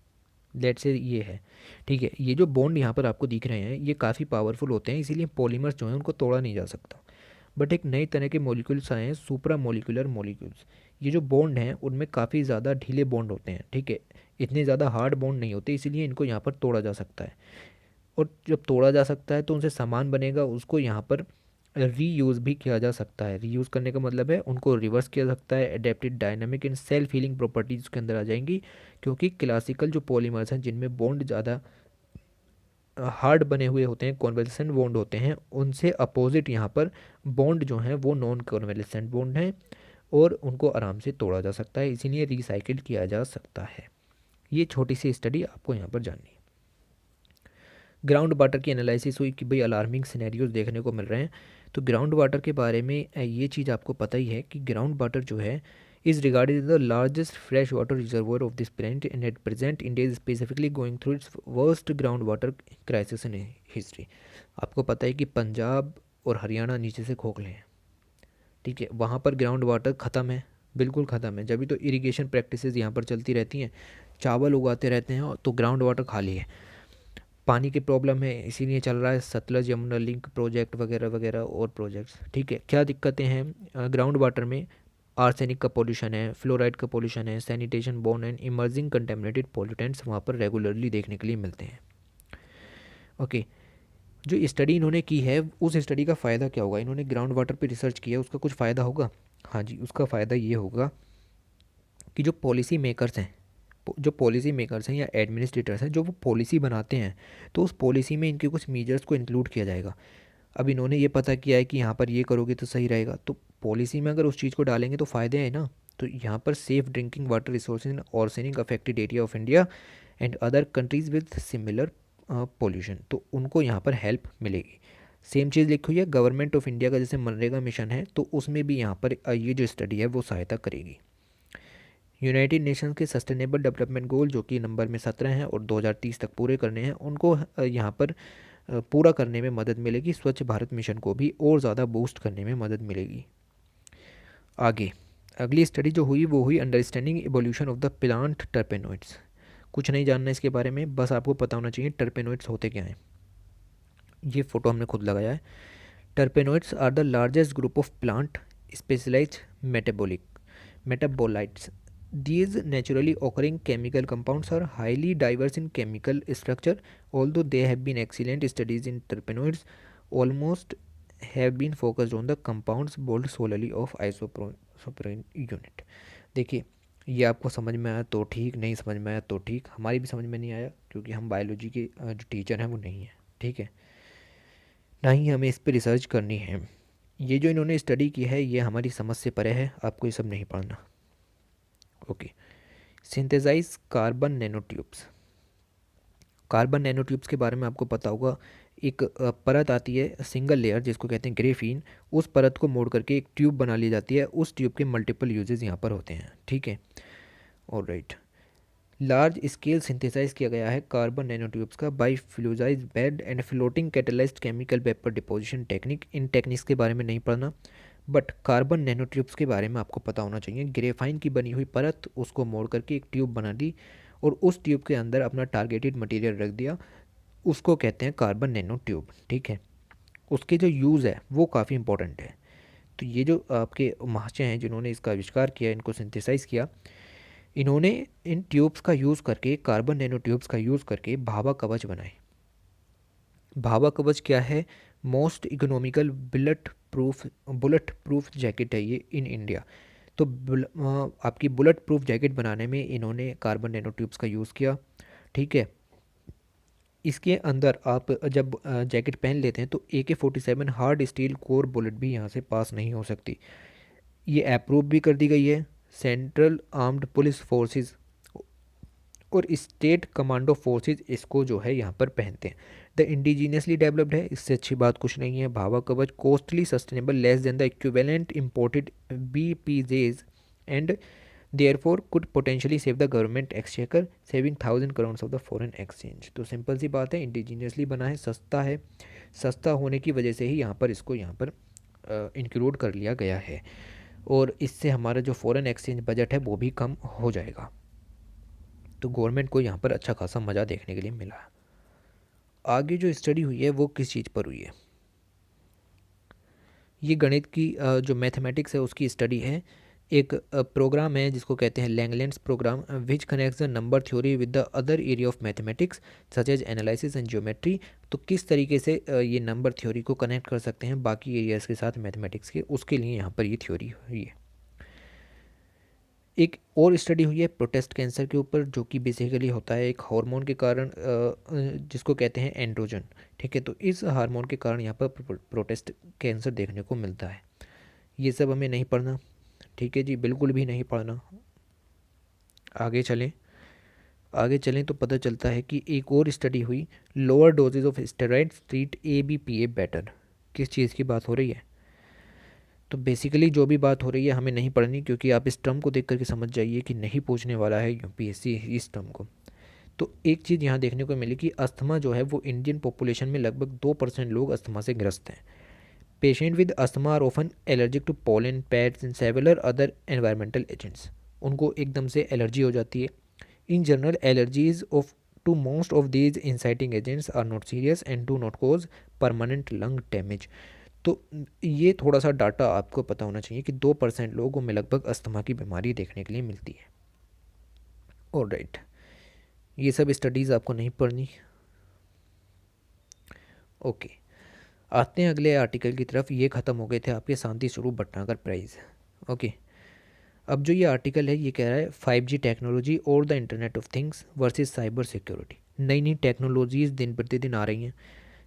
[SPEAKER 1] लेट से ये है। ठीक है, ये जो बॉन्ड यहाँ पर आपको दिख रहे हैं ये काफ़ी पावरफुल होते हैं, इसीलिए पॉलीमर्स जो हैं उनको तोड़ा नहीं जा सकता। बट एक नई तरह के मॉलिक्यूल्स आए हैं, सुप्रा मोलिकुलर मॉलिक्यूल्स। ये जो बॉन्ड हैं उनमें काफ़ी ज़्यादा ढीले बॉन्ड होते हैं, ठीक है, इतने ज़्यादा हार्ड बॉन्ड नहीं होते, इसीलिए इनको यहाँ पर तोड़ा जा सकता है। और जब तोड़ा जा सकता है तो उनसे सामान बनेगा, उसको यहाँ पर रीयूज़ भी किया जा सकता है। रीयूज़ करने का मतलब है उनको रिवर्स किया जा सकता है। Adapted dynamic and self healing properties उसके अंदर आ जाएंगी, क्योंकि क्लासिकल जो पॉलीमर्स हैं जिनमें बॉन्ड ज़्यादा हार्ड बने हुए होते हैं, कॉन्वेलेसेंट बॉन्ड होते हैं, उनसे अपोजिट यहाँ पर बॉन्ड जो हैं वो नॉन कॉन्वेलेसेंट बॉन्ड हैं और उनको आराम से तोड़ा जा सकता है, इसीलिए रिसाइकिल किया जा सकता है। ये छोटी सी स्टडी आपको यहाँ पर जाननी है। ग्राउंड वाटर की एनालिसिस हुई कि भाई अलार्मिंग सिनेरियोज देखने को मिल रहे हैं। तो ग्राउंड वाटर के बारे में ये चीज़ आपको पता ही है कि ग्राउंड वाटर जो है is regarded as the largest freshwater reservoir of this planet, and at present India is specifically going through its worst groundwater crisis in history। आपको पता है कि पंजाब और हरियाणा नीचे से खोखले हैं, ठीक है, वहाँ पर ग्राउंड वाटर ख़त्म है, बिल्कुल ख़त्म है। जब भी तो इरिगेशन प्रैक्टिसेस यहाँ पर चलती रहती हैं, चावल उगाते रहते हैं, तो ग्राउंड वाटर खाली है, पानी की प्रॉब्लम है, इसीलिए चल रहा है सतलज यमुना लिंक प्रोजेक्ट वगैरह वगैरह और प्रोजेक्ट्स, ठीक है। क्या दिक्कतें हैं ग्राउंड वाटर में? आर्सेनिक का पोल्यूशन है, फ्लोराइड का पोल्यूशन है, sanitation borne and emerging contaminated pollutants वहाँ पर रेगुलरली देखने के लिए मिलते हैं। ओके, जो स्टडी इन्होंने की है उस स्टडी का फ़ायदा क्या होगा? इन्होंने ग्राउंड वाटर पे रिसर्च किया, उसका कुछ फ़ायदा होगा? हाँ जी, उसका फ़ायदा ये होगा कि जो पॉलिसी मेकर्स हैं, जो पॉलिसी मेकर्स हैं या एडमिनिस्ट्रेटर्स हैं, जो वो पॉलिसी बनाते हैं, तो उस पॉलिसी में इनके कुछ मेजर्स को इंक्लूड किया जाएगा। अब इन्होंने ये पता किया है कि यहाँ पर ये करोगे तो सही रहेगा, तो पॉलिसी में अगर उस चीज़ को डालेंगे तो फ़ायदे हैं ना। तो यहाँ पर safe drinking water resources in arsenic affected area of India and other countries with similar pollution, तो उनको यहाँ पर हेल्प मिलेगी। सेम चीज़ लिखी हुई है गवर्नमेंट ऑफ इंडिया का, जैसे मनरेगा मिशन है, तो उसमें भी यहाँ पर ये जो स्टडी है वो सहायता करेगी। यूनाइटेड नेशंस के सस्टेनेबल डेवलपमेंट गोल जो कि नंबर में 17 हैं और 2030 तक पूरे करने हैं, उनको यहाँ पर पूरा करने में मदद मिलेगी। स्वच्छ भारत मिशन को भी और ज़्यादा बूस्ट करने में मदद मिलेगी। आगे अगली स्टडी जो हुई वो हुई understanding evolution of the plant terpenoids. कुछ नहीं जानना इसके बारे में, बस आपको पता होना चाहिए टर्पेनोइड्स होते क्या हैं। ये फ़ोटो हमने खुद लगाया है। Terpenoids are the largest group of plant specialised metabolites. These naturally occurring chemical compounds are highly diverse in chemical structure. Although there have been excellent studies in terpenoids, almost have been focused on the compounds bold solely of isoprene unit। देखिए, ये आपको समझ में आया तो ठीक, नहीं समझ में आया तो ठीक, हमारी भी समझ में नहीं आया क्योंकि हम बायोलॉजी के जो टीचर हैं वो नहीं हैं, ठीक है, ना ही हमें इस पर रिसर्च करनी है। ये जो इन्होंने स्टडी की है ये हमारी समझ से परे है, आपको ये सब नहीं पढ़ना। Okay, synthesize carbon nanotubes. Carbon nanotubes के बारे में आपको पता होगा, एक परत आती है सिंगल लेयर जिसको कहते हैं ग्रेफीन, उस परत को मोड़ करके एक ट्यूब बना ली जाती है, उस ट्यूब के मल्टीपल यूजेस यहाँ पर होते हैं, ठीक है। ऑलराइट, लार्ज स्केल सिंथेसाइज किया गया है कार्बन नैनोट्यूब्स का by fluidised bed and floating catalysed chemical vapour deposition technique. इन टेक्निक्स के बारे में नहीं पढ़ना, बट कार्बन नैनोट्यूब्स के बारे में आपको पता होना चाहिए। ग्रेफाइन की बनी हुई परत, उसको मोड़ करके एक ट्यूब बना दी और उस ट्यूब के अंदर अपना टारगेटेड मटेरियल रख दिया, उसको कहते हैं कार्बन नैनो ट्यूब, ठीक है। उसके जो यूज़ है वो काफ़ी इंपॉर्टेंट है। तो ये जो आपके महाशय हैं जिन्होंने इसका आविष्कार किया, इनको सिंथेसाइज किया, इन्होंने इन ट्यूब्स का यूज़ करके, कार्बन नैनो ट्यूब्स का यूज़ करके भाभा कवच बनाए। भाभा कवच क्या है? Most economical bullet proof jacket है ये इन इंडिया। तो आपकी बुलेट प्रूफ जैकेट बनाने में इन्होंने कार्बन नैनो ट्यूब्स का यूज़ किया, ठीक है। इसके अंदर आप जब जैकेट पहन लेते हैं तो AK-47 hard steel core bullet भी यहाँ से पास नहीं हो सकती। ये अप्रूव भी कर दी गई है सेंट्रल आर्म्ड पुलिस फोर्सेस और स्टेट कमांडो फोर्सेस, इसको जो है यहाँ पर पहनते हैं। द इंडिजीनियसली डेवलप्ड है, इससे अच्छी बात कुछ नहीं है। भाभा कवच costly sustainable less than the equivalent imported BPJs and therefore could potentially save the government exchequer saving 1000 crore of the foreign exchange. तो सिंपल सी बात है, इंडिजीनियसली बना है, सस्ता है, सस्ता होने की वजह से ही यहाँ पर इसको यहाँ पर इंक्लूड कर लिया गया है और इससे हमारा जो फॉरेन एक्सचेंज बजट है वो भी कम हो जाएगा। तो गवर्नमेंट को यहाँ पर अच्छा खासा मज़ा देखने के लिए मिला। आगे जो स्टडी हुई है वो किस चीज़ पर हुई है? ये गणित की जो मैथमेटिक्स है उसकी स्टडी है। एक प्रोग्राम है जिसको कहते हैं Langlands programme, which connects the number theory with the other area of mathematics such as analysis and geometry. तो किस तरीके से ये नंबर थ्योरी को कनेक्ट कर सकते हैं बाकी एरियाज़ के साथ मैथमेटिक्स के, उसके लिए यहाँ पर ये थ्योरी हुई है। एक और स्टडी हुई है प्रोटेस्ट कैंसर के ऊपर, जो कि बेसिकली होता है एक हार्मोन के कारण, जिसको कहते हैं एंड्रोजन। ठीक है, तो इस हार्मोन के कारण यहाँ पर प्रोटेस्ट कैंसर देखने को मिलता है। ये सब हमें नहीं पढ़ना, ठीक है जी, बिल्कुल भी नहीं पढ़ना। आगे चलें, आगे चलें तो पता चलता है कि एक और स्टडी हुई, lower doses of steroids treat ABPA better. किस चीज़ की बात हो रही है? तो बेसिकली जो भी बात हो रही है हमें नहीं पढ़नी, क्योंकि आप इस टर्म को देख करके समझ जाइए कि नहीं पूछने वाला है UPSC इस टर्म को। तो एक चीज़ यहाँ देखने को मिली कि अस्थमा जो है वो इंडियन पॉपुलेशन में लगभग 2% लोग अस्थमा से ग्रस्त हैं। Patient with asthma are often allergic to pollen, pets and several other environmental agents. उनको एकदम से एलर्जी हो जाती है। In general allergies of to most of these inciting agents are not serious and do not cause permanent lung damage. तो ये थोड़ा सा डाटा आपको पता होना चाहिए कि 2% लोगों में लगभग अस्थमा की बीमारी देखने के लिए मिलती है। ऑलराइट, ये सब स्टडीज़ आपको नहीं पढ़नी। ओके, आते हैं अगले आर्टिकल की तरफ। ये ख़त्म हो गए थे आपके शांति स्वरूप भटनागर प्राइज़। ओके, अब जो ये आर्टिकल है ये कह रहा है 5G टेक्नोलॉजी और the internet of things versus cyber security. नई नई टेक्नोलॉजीज़ दिन प्रतिदिन आ रही हैं,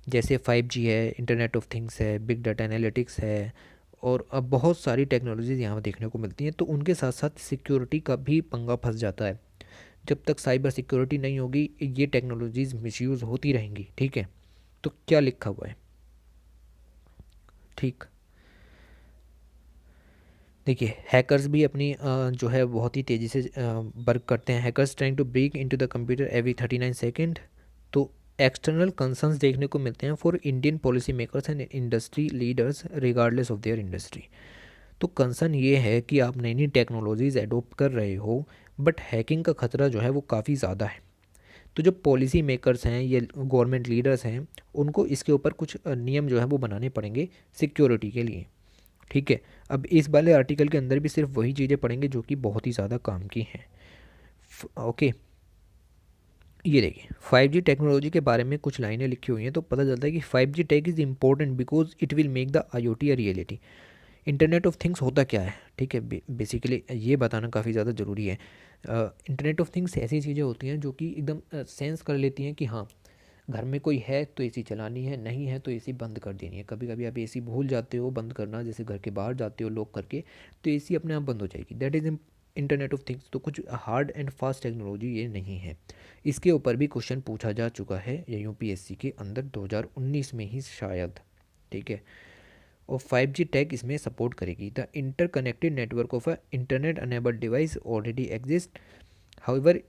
[SPEAKER 1] जैसे 5G है, इंटरनेट ऑफ थिंग्स है, बिग डाटा एनालिटिक्स है, और अब बहुत सारी टेक्नोलॉजीज़ यहाँ देखने को मिलती हैं। तो उनके साथ साथ सिक्योरिटी का भी पंगा फंस जाता है। जब तक साइबर सिक्योरिटी नहीं होगी ये टेक्नोलॉजीज़ मिसयूज़ होती रहेंगी। ठीक है, तो क्या लिखा हुआ है? ठीक, देखिए, हैकर्स भी अपनी जो है बहुत ही तेज़ी से वर्क करते हैं। Hackers trying to break into the computer every 39 second. तो एक्सटर्नल कंसर्न्स देखने को मिलते हैं for Indian policy makers and industry leaders regardless of their industry. तो कंसर्न ये है कि आप नई नई टेक्नोलॉजीज़ एडोप्ट कर रहे हो, बट हैकिंग का खतरा जो है वो काफ़ी ज़्यादा है। तो जो पॉलिसी मेकर्स हैं, ये गवर्नमेंट लीडर्स हैं, उनको इसके ऊपर कुछ नियम जो है वो बनाने पड़ेंगे सिक्योरिटी के लिए। ठीक है, अब इस वाले आर्टिकल के अंदर भी सिर्फ वही चीज़ें पढ़ेंगे जो कि बहुत ही ज़्यादा काम की हैं। ओके, ये देखिए 5G टेक्नोलॉजी के बारे में कुछ लाइनें लिखी हुई हैं। तो पता चलता है कि 5G tech is important because it will make the IoT a reality. Internet of things होता क्या है? ठीक है, बेसिकली ये बताना काफ़ी ज़्यादा ज़रूरी है। इंटरनेट ऑफ थिंग्स ऐसी चीज़ें होती हैं जो कि एकदम सेंस कर लेती हैं कि हाँ, घर में कोई है तो एसी चलानी है, नहीं है तो एसी बंद कर देनी है। कभी कभी आप एसी भूल जाते हो बंद करना, जैसे घर के बाहर जाते हो लॉक करके, तो एसी अपने आप बंद हो जाएगी। That is internet of things. तो कुछ हार्ड एंड फास्ट टेक्नोलॉजी ये नहीं है। इसके ऊपर भी क्वेश्चन पूछा जा चुका है या UPSC के अंदर 2019 में ही शायद। ठीक है, और 5G टेक इसमें सपोर्ट करेगी। The interconnected network of a internet enabled device already exist, however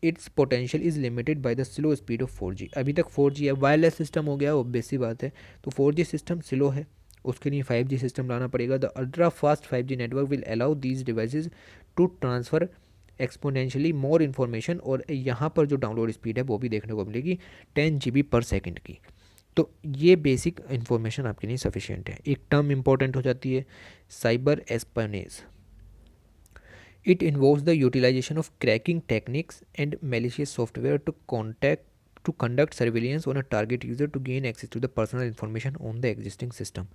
[SPEAKER 1] it's potential is limited by the slow speed of 4G। अभी तक 4G है, वायरलेस सिस्टम हो गया, ऑब्वियस सी बात है। तो 4G सिस्टम स्लो है, उसके लिए 5G सिस्टम लाना पड़ेगा। The ultra fast 5G network will allow these devices to transfer exponentially more information. और यहाँ पर जो डाउनलोड स्पीड है वो भी देखने को मिलेगी 10 GB पर सेकेंड की। तो ये बेसिक इन्फॉर्मेशन आपके लिए सफिशिएंट है। एक टर्म इंपॉर्टेंट हो जाती है, cyber एस्पानेज। It involves the utilization of cracking techniques and malicious software to conduct surveillance on a target user to gain access to the personal information on the existing system.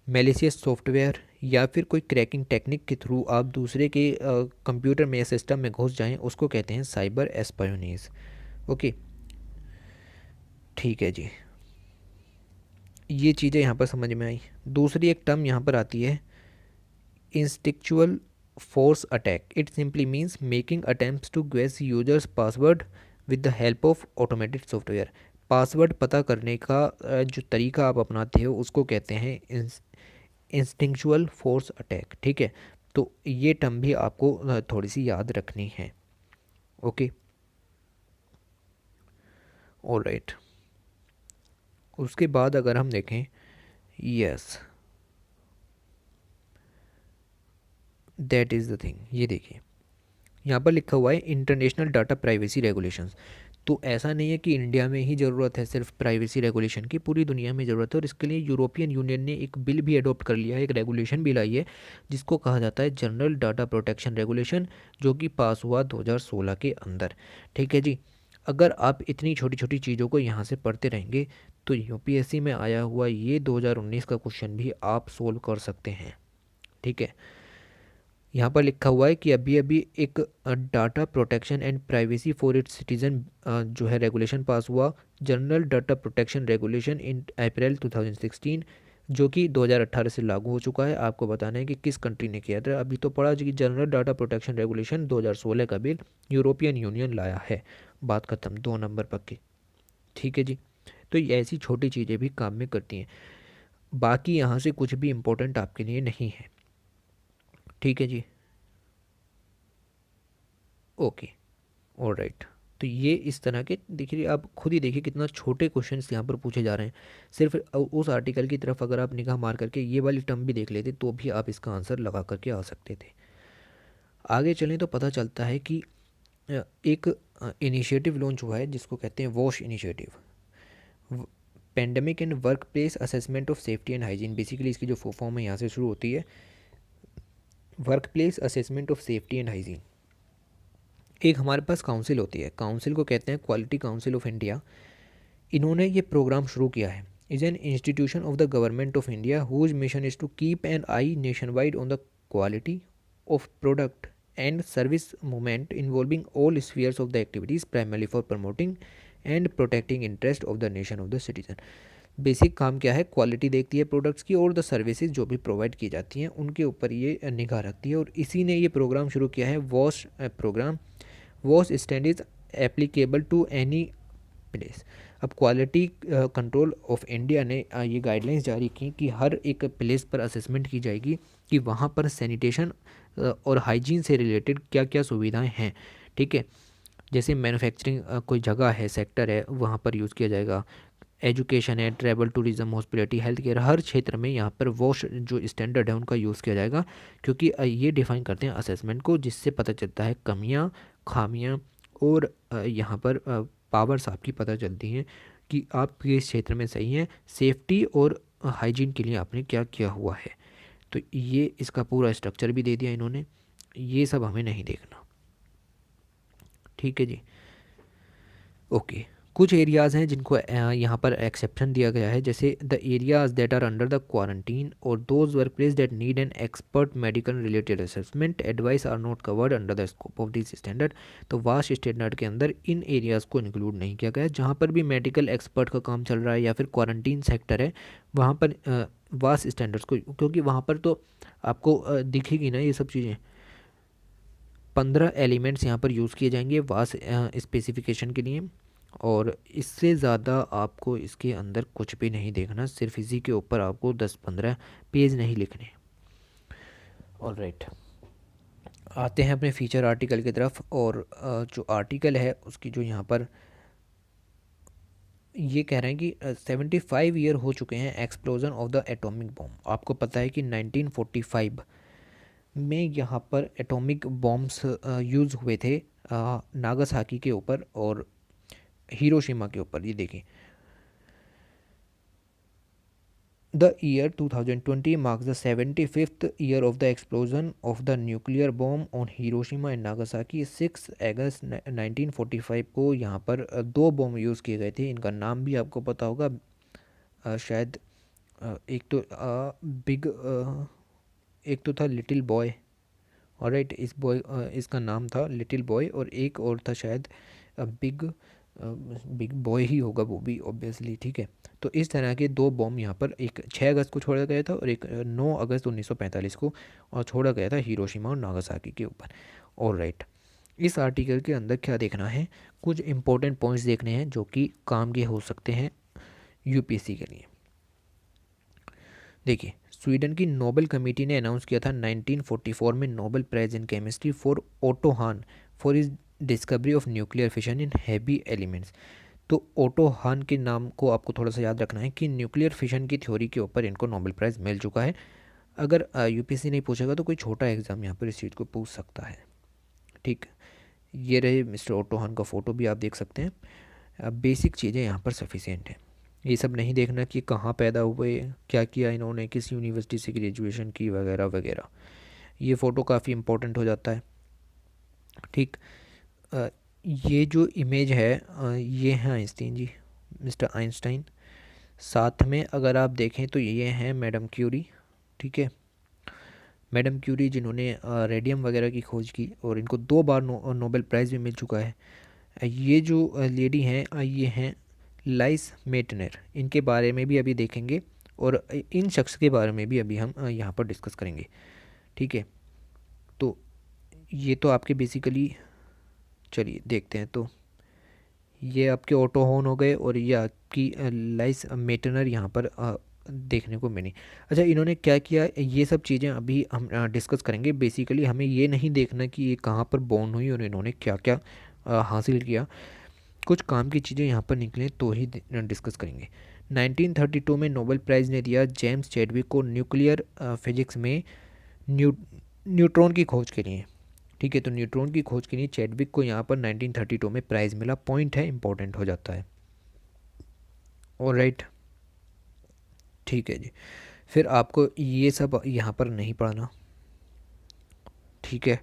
[SPEAKER 1] Malicious software या फिर कोई cracking technique के through आप दूसरे के computer में या system में घुस जाएं, उसको कहते हैं साइबर एस्पायोनेज। ओके, ठीक है जी, ये चीज़ें यहाँ पर समझ में आई। दूसरी एक टर्म यहाँ पर आती है इंस्टिक्चुअल force attack. It simply means making attempts to guess users password with the help of automated software. Password पता करने का जो तरीका आप अपनाते हो उसको कहते हैं इंस्टिंक्चुअल फोर्स अटैक। ठीक है, तो ये टर्म भी आपको थोड़ी सी याद रखनी है। ओके, ऑलराइट, उसके बाद अगर हम देखें, yes that is the thing. ये देखिए यहाँ पर लिखा हुआ है इंटरनेशनल डाटा प्राइवेसी रेगुलेशंस। तो ऐसा नहीं है कि इंडिया में ही ज़रूरत है सिर्फ प्राइवेसी रेगुलेशन की, पूरी दुनिया में ज़रूरत है। और इसके लिए यूरोपियन यूनियन ने एक बिल भी अडॉप्ट कर लिया है, एक रेगुलेशन भी लाई है जिसको कहा जाता है जनरल डाटा प्रोटेक्शन रेगुलेशन, जो कि पास हुआ 2016 के अंदर। ठीक है जी। अगर आप इतनी छोटी छोटी चीज़ों को यहाँ से पढ़ते रहेंगे तो यूपीएससी में आया हुआ ये 2019 का क्वेश्चन भी आप सोल्व कर सकते हैं। ठीक है। यहाँ पर लिखा हुआ है कि अभी अभी एक data protection and privacy for its citizen जो है रेगुलेशन पास हुआ, general data protection regulation in April 2016, जो कि 2018 से लागू हो चुका है। आपको बताना है कि किस कंट्री ने किया था। अभी तो पढ़ा कि जनरल डाटा प्रोटेक्शन रेगुलेशन 2016 का बिल यूरोपियन यूनियन लाया है। बात खत्म, 2 नंबर पक्के। ठीक है जी। तो ये ऐसी छोटी चीज़ें भी काम में करती हैं। बाकी यहाँ से कुछ भी इम्पोर्टेंट आपके लिए नहीं है। ठीक है जी। ओके। ऑलराइट। तो ये इस तरह के देखिए, आप खुद ही देखिए कितना छोटे क्वेश्चंस यहाँ पर पूछे जा रहे हैं। सिर्फ उस आर्टिकल की तरफ अगर आप निगाह मार करके ये वाली टर्म भी देख लेते तो भी आप इसका आंसर लगा करके आ सकते थे। आगे चलें तो पता चलता है कि एक इनिशिएटिव लॉन्च हुआ है जिसको कहते हैं wash initiative, pandemic and work place assessment of safety and hygiene. Basically इसकी जो फुल फॉर्म है यहाँ से शुरू होती है, work place assessment of safety and hygiene. एक हमारे पास काउंसिल होती है, काउंसिल को कहते हैं क्वालिटी काउंसिल ऑफ इंडिया। इन्होंने ये प्रोग्राम शुरू किया है। Is an institution of the government of India whose mission is to keep an eye nation wide on the quality of product and service movement involving all spheres of the activities primarily for promoting and protecting interest of the nation of the citizen. Basic काम क्या है, quality देखती है products की और the services जो भी provide की जाती हैं उनके ऊपर ये निगाह रखती है। और इसी ने ये प्रोग्राम शुरू किया है, wash program. Wash stand is applicable to any place. अब क्वालिटी कंट्रोल ऑफ इंडिया ने ये गाइडलाइंस जारी की कि हर एक प्लेस पर असेसमेंट की जाएगी कि वहाँ पर सैनिटेशन और हाइजीन से रिलेटेड क्या क्या सुविधाएं हैं। ठीक है। जैसे मैन्युफैक्चरिंग कोई जगह है, सेक्टर है, वहाँ पर यूज़ किया जाएगा। एजुकेशन है, travel, tourism, hospitality, health care, हर क्षेत्र में यहाँ पर वॉश जो स्टैंडर्ड है उनका यूज़ किया जाएगा, क्योंकि ये डिफ़ाइन करते हैं असेसमेंट को, जिससे पता चलता है कमियाँ, खामियाँ और यहाँ पर पावर्स आपकी पता चलती हैं कि आप किस क्षेत्र में सही हैं। सेफ्टी और हाइजीन के लिए आपने क्या किया हुआ है। तो ये इसका पूरा स्ट्रक्चर भी दे दिया इन्होंने। ये सब हमें नहीं देखना। ठीक है जी। ओके। कुछ एरियाज़ हैं जिनको यहाँ पर एक्सेप्शन दिया गया है, जैसे the areas that are under the quarantine और those workplace that need an expert medical related assessment advice are not covered under the scope of this standard. तो वास्ट स्टैंडर्ड के अंदर इन एरियाज़ को इंक्लूड नहीं किया गया। जहाँ पर भी मेडिकल एक्सपर्ट का काम चल रहा है या फिर क्वारंटीन सेक्टर है, वहाँ पर वास्ट स्टैंडर्ड्स को, क्योंकि वहाँ पर तो आपको दिखेगी ना ये सब चीज़ें। 15 एलिमेंट्स यहाँ पर यूज़ किए जाएंगे वास स्पेसिफिकेशन के लिए, और इससे ज़्यादा आपको इसके अंदर कुछ भी नहीं देखना। सिर्फ इसी के ऊपर आपको 10-15 पेज नहीं लिखने। ऑलराइट, आते हैं अपने फीचर आर्टिकल की तरफ। और जो आर्टिकल है उसकी जो यहाँ पर ये कह रहे हैं कि 75 ईयर हो चुके हैं explosion of the atomic bomb. आपको पता है कि 1945 में यहाँ पर एटॉमिक बॉम्ब्स यूज़ हुए थे नागासाकी के ऊपर और हिरोशिमा के ऊपर। ये देखें, the year 2020 marks the 75th year of the explosion of the nuclear bomb on Hiroshima and Nagasaki. 6 अगस्त 1945 को यहाँ पर 2 बॉम्ब यूज़ किए गए थे। इनका नाम भी आपको पता होगा, शायद एक तो बिग, एक तो था लिटिल बॉय। ऑलराइट, इस बॉय इसका नाम था लिटिल बॉय, और एक और था शायद बिग, बिग बॉय ही होगा वो भी ऑब्वियसली। ठीक है। तो इस तरह के 2 बॉम्ब यहाँ पर, एक 6 अगस्त को छोड़ा गया था और एक 9 अगस्त 1945 को, और छोड़ा गया था हिरोशिमा और नागासाकी के ऊपर। ऑलराइट, इस आर्टिकल के अंदर क्या देखना है, कुछ इंपॉर्टेंट पॉइंट्स देखने हैं जो कि काम के हो सकते हैं यूपीएससी के लिए। देखिए, स्वीडन की नोबेल कमेटी ने अनाउंस किया था 1944 में Nobel prize in chemistry for Otto Hahn for his discovery of nuclear fission in heavy elements. तो ओटो हान के नाम को आपको थोड़ा सा याद रखना है कि न्यूक्लियर फिशन की थ्योरी के ऊपर इनको नोबेल प्राइज़ मिल चुका है। अगर यूपीएससी नहीं पूछेगा तो कोई छोटा एग्ज़ाम यहाँ पर इस चीज़ को पूछ सकता है। ठीक। ये रहे मिस्टर ओटो हॉर्न का फ़ोटो भी आप देख सकते हैं। अब बेसिक चीज़ें यहाँ पर सफिशिएंट हैं। ये सब नहीं देखना कि कहाँ पैदा हुए, क्या किया इन्होंने, किस यूनिवर्सिटी से ग्रेजुएशन की, वगैरह वगैरह। ये फ़ोटो काफ़ी इम्पोर्टेंट हो जाता है। ठीक। अ, ये जो इमेज है ये है आइंस्टीन जी, मिस्टर आइंस्टाइन। साथ में अगर आप देखें तो ये हैं मैडम क्यूरी। ठीक है, मैडम क्यूरी जिन्होंने रेडियम वगैरह की खोज की और इनको 2 बार नोबेल प्राइज़ भी मिल चुका है। ये जो लेडी हैं ये हैं लाइस मेटनर। इनके बारे में भी अभी देखेंगे और इन शख्स के बारे में भी अभी हम यहाँ पर डिस्कस करेंगे। ठीक है, तो ये तो आपके बेसिकली, चलिए देखते हैं। तो ये आपके ऑटो हॉर्न हो गए और ये आपकी लाइस मेटनर यहाँ पर देखने को मिली। अच्छा, इन्होंने क्या किया, ये सब चीज़ें अभी हम डिस्कस करेंगे। बेसिकली हमें ये नहीं देखना कि ये कहाँ पर बॉर्न हुई और इन्होंने क्या क्या हासिल किया। कुछ काम की चीज़ें यहाँ पर निकलें तो ही डिस्कस करेंगे। 1932 में नोबेल प्राइज़ ने दिया जेम्स चैडविक को न्यूक्लियर फिजिक्स में न्यूट्रॉन की खोज के लिए। ठीक है, तो न्यूट्रॉन की खोज के लिए चैडविक को यहाँ पर 1932 में प्राइज़ मिला। पॉइंट है, इंपॉर्टेंट हो जाता है। और राइट, ठीक है जी। फिर आपको ये सब यहाँ पर नहीं पढ़ना। ठीक है,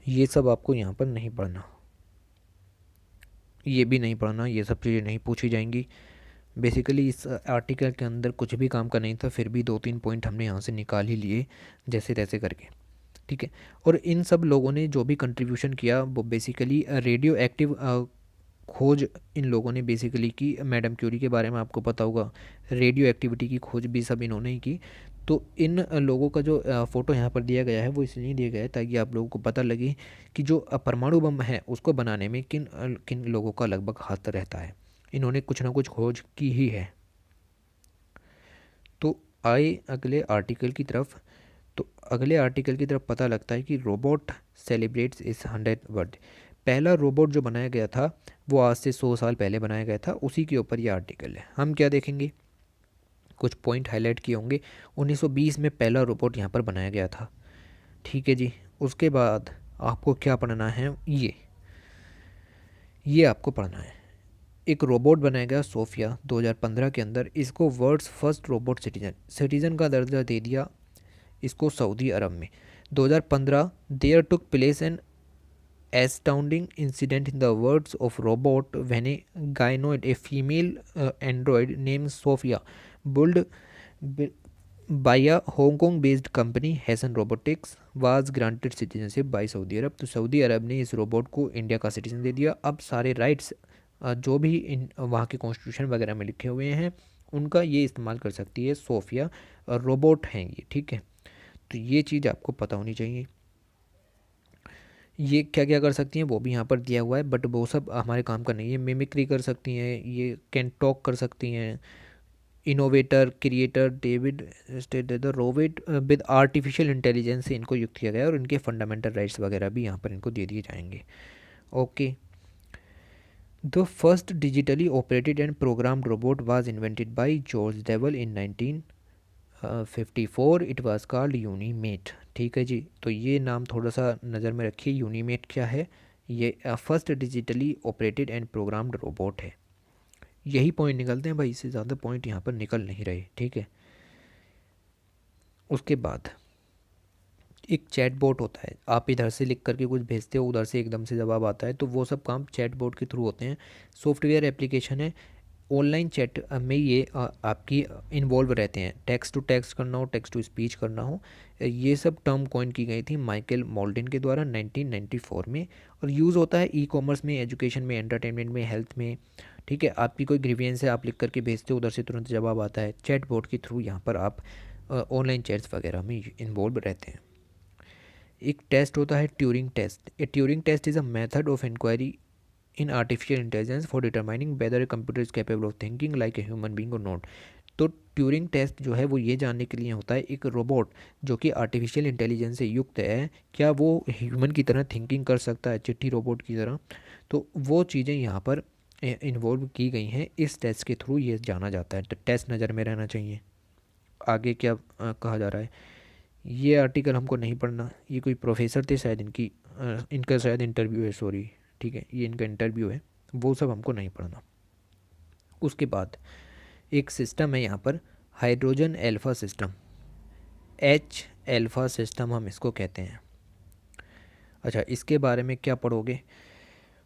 [SPEAKER 1] ये सब आपको यहाँ पर नहीं पढ़ना, ये भी नहीं पढ़ना, ये सब चीज़ें नहीं पूछी जाएंगी। बेसिकली इस आर्टिकल के अंदर कुछ भी काम का नहीं था, फिर भी 2-3 पॉइंट हमने यहाँ से निकाल ही लिए जैसे तैसे करके। ठीक है, और इन सब लोगों ने जो भी कंट्रीब्यूशन किया वो बेसिकली रेडियो एक्टिव खोज इन लोगों ने बेसिकली की। मैडम क्यूरी के बारे में आपको पता होगा, रेडियो एक्टिविटी की खोज भी सब इन्होंने ही की। तो इन लोगों का जो फ़ोटो यहाँ पर दिया गया है वो इसलिए दिया गया है ताकि आप लोगों को पता लगे कि जो परमाणु बम है उसको बनाने में किन किन लोगों का लगभग हाथ रहता है। इन्होंने कुछ ना कुछ खोज की ही है। तो आए अगले आर्टिकल की तरफ। तो अगले आर्टिकल की तरफ पता लगता है कि रोबोट सेलिब्रेट्स इस 100 बर्थडे। पहला रोबोट जो बनाया गया था वो आज से 100 साल पहले बनाया गया था, उसी के ऊपर ये आर्टिकल है। हम क्या देखेंगे, कुछ पॉइंट हाईलाइट किए होंगे। 1920 में पहला रोबोट यहाँ पर बनाया गया था। ठीक है जी। उसके बाद आपको क्या पढ़ना है, ये आपको पढ़ना है। एक रोबोट बनाया गया सोफिया 2015 के अंदर। इसको वर्ल्ड्स फर्स्ट रोबोट सिटीजन का दर्जा दे दिया इसको सऊदी अरब में। 2015 there took place an astounding incident in the words of robot when a gynoid, a female android named Sophia, built b- by a Hong Kong based company Hassan Robotics, was granted citizenship by Saudi Arab. तो Saudi अरब ने इस robot को India का citizen दे दिया। अब सारे rights जो भी इन वहाँ के कॉन्स्टिट्यूशन वगैरह में लिखे हुए हैं उनका ये इस्तेमाल कर सकती है। सोफिया रोबोट हैं ये। ठीक है, तो ये चीज़ आपको पता होनी चाहिए। ये क्या क्या कर सकती हैं वो भी यहाँ पर दिया हुआ है, बट वो सब हमारे काम का नहीं है। मिमिक्री कर सकती हैं, ये कैन टॉक कर सकती हैं। Innovator creator David state the robot with artificial intelligence से इनको युक्त किया गया है और इनके फंडामेंटल राइट्स वगैरह भी यहाँ पर इनको दे दिए जाएंगे। Okay, the first digitally operated and programmed robot was invented by George Devol in 1954। It was called Unimate. ठीक है जी, तो ये नाम थोड़ा सा नज़र में रखिए। यूनीमेट क्या है, ये first digitally operated and programmed robot है। यही पॉइंट निकलते हैं भाई, इससे ज़्यादा पॉइंट यहाँ पर निकल नहीं रहे। ठीक है, उसके बाद एक चैट बोट होता है। आप इधर से लिख करके कुछ भेजते हो, उधर से एकदम से जवाब आता है, तो वो सब काम चैट बोट के थ्रू होते हैं। सॉफ्टवेयर एप्लीकेशन है। ऑनलाइन चैट में ये आपकी इन्वॉल्व रहते हैं। टेक्स्ट टू टेक्स्ट करना हो, टेक्स्ट टू स्पीच करना हो, ये सब टर्म कॉइन की गई थी माइकल मॉल्डिन के द्वारा 1994 में। और यूज़ होता है ई कॉमर्स में, एजुकेशन में, एंटरटेनमेंट में, हेल्थ में। ठीक है, आपकी कोई ग्रीवियंस है, आप लिख करके भेजते हो, उधर से तुरंत जवाब आता है। चैट बोट के थ्रू यहाँ पर आप ऑनलाइन चैट्स वगैरह में इन्वॉल्व रहते हैं। एक टेस्ट होता है Turing test. A Turing test is a method of inquiry in artificial intelligence for determining whether a computer is capable of thinking like a human being और नॉट। तो Turing test जो है वो ये जानने के लिए होता है एक रोबोट जो कि आर्टिफिशियल इंटेलिजेंस से युक्त है, क्या वो ह्यूमन की तरह थिंकिंग कर सकता है, चिट्ठी रोबोट की तरह। तो वो चीज़ें यहाँ पर इन्वॉल्व की गई हैं। इस टेस्ट के थ्रू ये जाना जाता है। तो टेस्ट नज़र में रहना चाहिए। आगे क्या कहा जा रहा है, ये आर्टिकल हमको नहीं पढ़ना, ये कोई प्रोफेसर थे शायद, इनका शायद इंटरव्यू है, सॉरी, ठीक है, ये इनका इंटरव्यू है, वो सब हमको नहीं पढ़ना। उसके बाद एक सिस्टम है यहाँ पर, hydrogen alpha system, H alpha system हम इसको कहते हैं। अच्छा, इसके बारे में क्या पढ़ोगे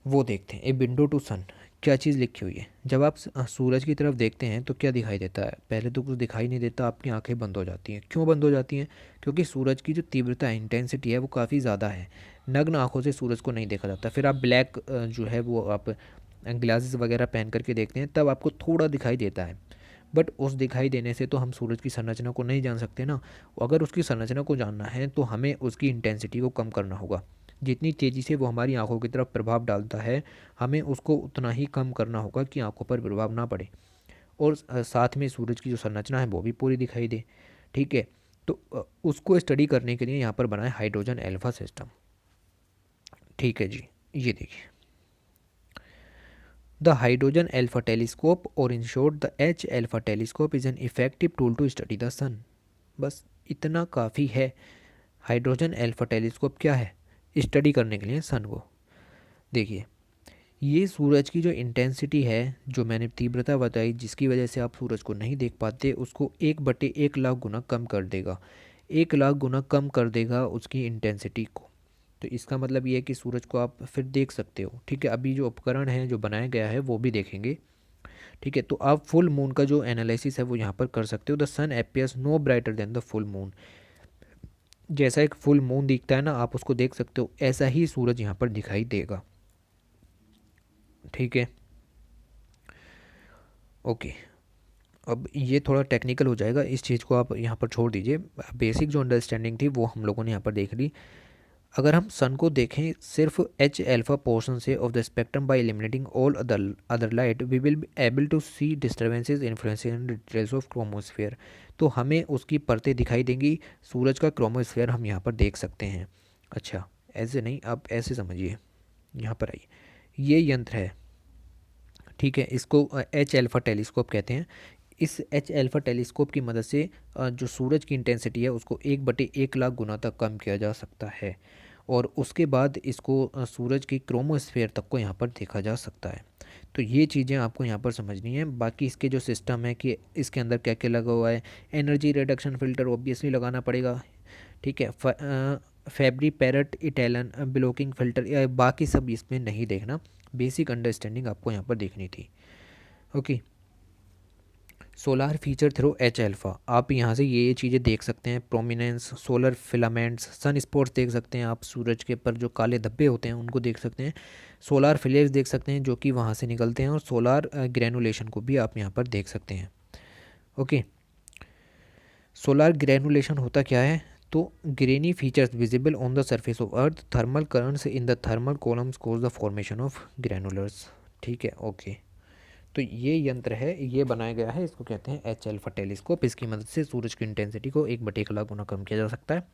[SPEAKER 1] वो देखते हैं। ए विंडो टू सन, क्या चीज़ लिखी हुई है। जब आप सूरज की तरफ देखते हैं तो क्या दिखाई देता है? पहले तो कुछ दिखाई नहीं देता, आपकी आंखें बंद हो जाती हैं। क्यों बंद हो जाती हैं? क्योंकि सूरज की जो तीव्रता है, इंटेंसिटी है, वो काफ़ी ज़्यादा है। नग्न आंखों से सूरज को नहीं देखा जाता। फिर आप ब्लैक जो है वो आप ग्लासेस वगैरह पहन करके देखते हैं, तब आपको थोड़ा दिखाई देता है। बट उस दिखाई देने से तो हम सूरज की संरचना को नहीं जान सकते ना। अगर उसकी संरचना को जानना है तो हमें उसकी इंटेंसिटी को कम करना होगा। जितनी तेज़ी से वो हमारी आंखों की तरफ प्रभाव डालता है, हमें उसको उतना ही कम करना होगा कि आंखों पर प्रभाव ना पड़े, और साथ में सूरज की जो संरचना है वो भी पूरी दिखाई दे। ठीक है, तो उसको स्टडी करने के लिए यहाँ पर बनाए हाइड्रोजन एल्फा सिस्टम। ठीक है जी, ये देखिए, द हाइड्रोजन एल्फा टेलीस्कोप, और in short the H alpha telescope, is an effective tool to study the sun. बस इतना काफ़ी है। हाइड्रोजन एल्फा टेलीस्कोप क्या है? स्टडी करने के लिए सन को। देखिए, ये सूरज की जो इंटेंसिटी है, जो मैंने तीव्रता बताई, जिसकी वजह से आप सूरज को नहीं देख पाते, उसको 1/1 लाख गुना कम कर देगा। 1 लाख गुना कम कर देगा उसकी इंटेंसिटी को। तो इसका मतलब ये है कि सूरज को आप फिर देख सकते हो। ठीक है, अभी जो उपकरण है जो बनाया गया है वो भी देखेंगे। ठीक है, तो आप फुल मून का जो एनालिसिस है वो यहाँ पर कर सकते हो। The sun appears no brighter than the full moon. जैसा एक फुल मून दिखता है ना, आप उसको देख सकते हो, ऐसा ही सूरज यहाँ पर दिखाई देगा। ठीक है, ओके। अब ये थोड़ा टेक्निकल हो जाएगा, इस चीज़ को आप यहाँ पर छोड़ दीजिए। बेसिक जो अंडरस्टैंडिंग थी वो हम लोगों ने यहाँ पर देख ली। अगर हम सन को देखें सिर्फ एच एल्फा पोर्शन से of the spectrum by eliminating all other light, we will be able to see disturbances influencing and details of chromosphere. तो हमें उसकी परतें दिखाई देंगी, सूरज का क्रोमोस्फेयर हम यहाँ पर देख सकते हैं। अच्छा, ऐसे नहीं, आप ऐसे समझिए, यहाँ पर आइए, ये यंत्र है। ठीक है, इसको एच एल्फा टेलीस्कोप कहते हैं। इस एच एल्फा टेलीस्कोप की मदद से जो सूरज की इंटेंसिटी है उसको 1/1 लाख गुना तक कम किया जा सकता है, और उसके बाद इसको सूरज की क्रोमोस्फेयर तक को यहाँ पर देखा जा सकता है। तो ये चीज़ें आपको यहाँ पर समझनी है। बाकी इसके जो सिस्टम है कि इसके अंदर क्या क्या लगा हुआ है, एनर्जी रिडक्शन फिल्टर ऑब्वियसली लगाना पड़ेगा। ठीक है, फैब्री पैरट इटैलन ब्लॉकिंग फिल्टर, या बाकी सब इसमें नहीं देखना, बेसिक अंडरस्टैंडिंग आपको यहाँ पर देखनी थी। Okay, solar feature through H alpha, आप यहाँ से ये चीज़ें देख सकते हैं। Prominence, solar filaments, sun spots देख सकते हैं आप, सूरज के पर जो काले धब्बे होते हैं उनको देख सकते हैं। सोलार फ्लेयर्स देख सकते हैं जो कि वहाँ से निकलते हैं, और सोलार ग्रैनुलेशन को भी आप यहाँ पर देख सकते हैं। ओके, सोलार ग्रैनुलेशन होता क्या है? तो grainy features visible on the surface of earth, thermal currents in the thermal columns cause the formation of granulars. ठीक है, ओके। तो ये यंत्र है, ये बनाया गया है, इसको कहते हैं एच एल्फा टेलीस्कोप। इसकी मदद से सूरज की इंटेंसिटी को 1/1 लाख गुना कम किया जा सकता है।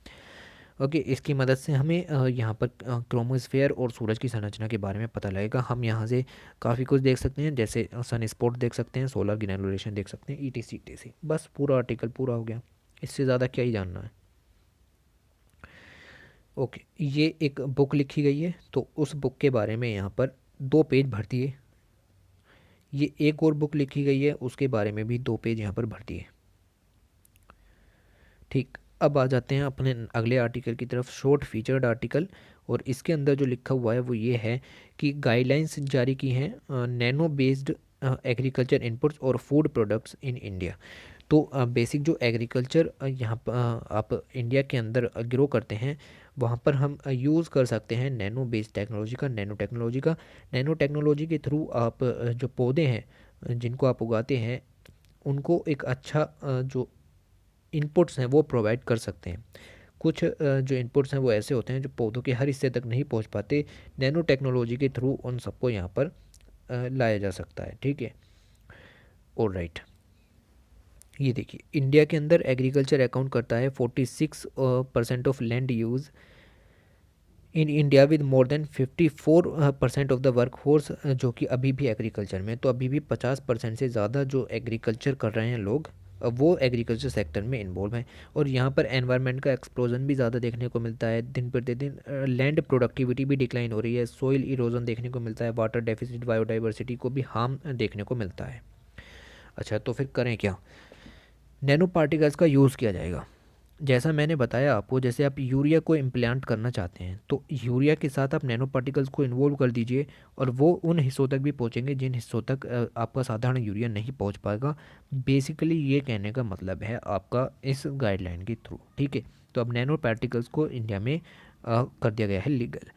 [SPEAKER 1] ओके, इसकी मदद से हमें यहाँ पर क्रोमोस्फेयर और सूरज की संरचना के बारे में पता लगेगा। हम यहाँ से काफ़ी कुछ देख सकते हैं, जैसे सन स्पॉट देख सकते हैं, सोलर ग्रैनुलेशन देख सकते हैं, ETC ETC। बस पूरा आर्टिकल पूरा हो गया, इससे ज़्यादा क्या ही जानना है। ओके, ये एक बुक लिखी गई है, तो उस बुक के बारे में यहाँ पर 2 पेज भर दिए। ये एक और बुक लिखी गई है, उसके बारे में भी 2 पेज यहाँ पर भर दिए। ठीक, अब आ जाते हैं अपने अगले आर्टिकल की तरफ, शॉर्ट फीचर्ड आर्टिकल। और इसके अंदर जो लिखा हुआ है वो ये है कि गाइडलाइंस जारी की हैं नैनो बेस्ड एग्रीकल्चर इनपुट्स और फूड प्रोडक्ट्स इन इंडिया। तो बेसिक जो एग्रीकल्चर यहाँ पर आप इंडिया के अंदर ग्रो करते हैं, वहाँ पर हम यूज़ कर सकते हैं नैनो बेस्ड टेक्नोलॉजी का, नैनो टेक्नोलॉजी का। नैनो टेक्नोलॉजी के थ्रू आप जो पौधे हैं जिनको आप उगाते हैं, उनको एक अच्छा जो इनपुट्स हैं वो प्रोवाइड कर सकते हैं। कुछ जो इनपुट्स हैं वो ऐसे होते हैं जो पौधों के हर हिस्से तक नहीं पहुंच पाते, नैनो टेक्नोलॉजी के थ्रू उन सबको यहाँ पर लाया जा सकता है। ठीक है, ऑलराइट। ये देखिए, इंडिया के अंदर एग्रीकल्चर अकाउंट करता है 46% of land use in India, with more than 54% of the work force, जो कि अभी भी एग्रीकल्चर में। तो अभी भी 50% से ज़्यादा जो एग्रीकल्चर कर रहे हैं लोग वो एग्रीकल्चर सेक्टर में इन्वॉल्व हैं। और यहाँ पर एनवायरनमेंट का एक्सप्लोजन भी ज़्यादा देखने को मिलता है, दिन प्रतिदिन लैंड प्रोडक्टिविटी भी डिक्लाइन हो रही है, सोइल इरोजन देखने को मिलता है, वाटर डेफिसिट, बायोडाइवर्सिटी को भी हार्म देखने को मिलता है। अच्छा, तो फिर करें क्या? नैनो पार्टिकल्स का यूज़ किया जाएगा। जैसा मैंने बताया आपको, जैसे आप यूरिया को इम्प्लांट करना चाहते हैं तो यूरिया के साथ आप नैनो पार्टिकल्स को इन्वॉल्व कर दीजिए और वो उन हिस्सों तक भी पहुंचेंगे जिन हिस्सों तक आपका साधारण यूरिया नहीं पहुंच पाएगा। बेसिकली ये कहने का मतलब है आपका इस गाइडलाइन के थ्रू, ठीक है। तो अब नैनो पार्टिकल्स को इंडिया में कर दिया गया है legal.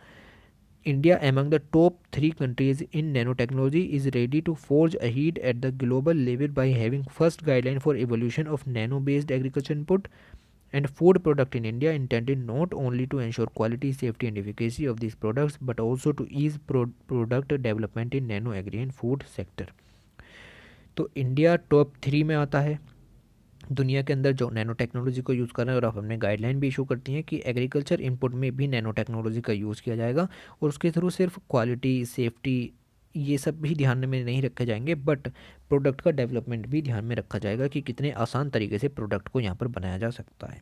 [SPEAKER 1] India, among the top 3 countries in nanotechnology, is ready to forge ahead at the global level by having first guideline for evolution of nano-based agriculture input and food product in India, intended not only to ensure quality, safety, and efficacy of these products, but also to ease product development in nano agri and food sector. तो India top 3 में आता है दुनिया के अंदर जो nano technology को use कर रहे हैं, और अब हमने गाइडलाइन भी इशू करती हैं कि एग्रीकल्चर इनपुट में भी नैनो टेक्नोलॉजी का यूज़ किया जाएगा और उसके थ्रू सिर्फ क्वालिटी, सेफ्टी, ये सब भी ध्यान में नहीं रखे जाएंगे, बट प्रोडक्ट का डेवलपमेंट भी ध्यान में रखा जाएगा कि कितने आसान तरीके से प्रोडक्ट को यहाँ पर बनाया जा सकता है।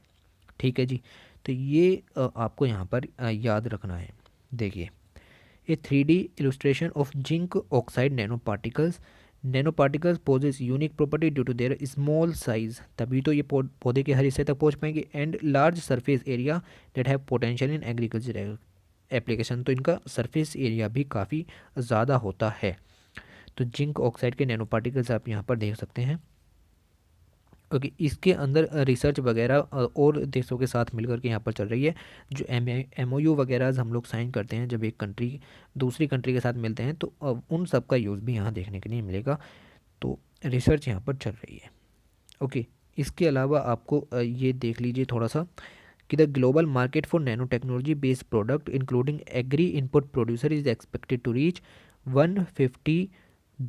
[SPEAKER 1] ठीक है जी। तो ये आपको यहाँ पर याद रखना है। देखिए, ए 3D illustration of zinc oxide nanoparticles. Nanoparticles poses unique property due to their small size, तभी तो ये पौधे के हर हिस्से तक पहुंच पाएंगे, and large surface area that have potential in agriculture application. तो इनका सरफेस एरिया भी काफ़ी ज़्यादा होता है। तो जिंक ऑक्साइड के नैनो पार्टिकल्स आप यहाँ पर देख सकते हैं। ओके, इसके अंदर रिसर्च वगैरह और देशों के साथ मिलकर के यहाँ पर चल रही है। जो MOU वगैरह हम लोग साइन करते हैं, जब एक कंट्री दूसरी कंट्री के साथ मिलते हैं, तो उन सब का यूज़ भी यहाँ देखने के लिए मिलेगा। तो रिसर्च यहाँ पर चल रही है। ओके, इसके अलावा आपको ये देख लीजिए थोड़ा सा कि the global market for nano technology based product including agri input producer is expected to reach $150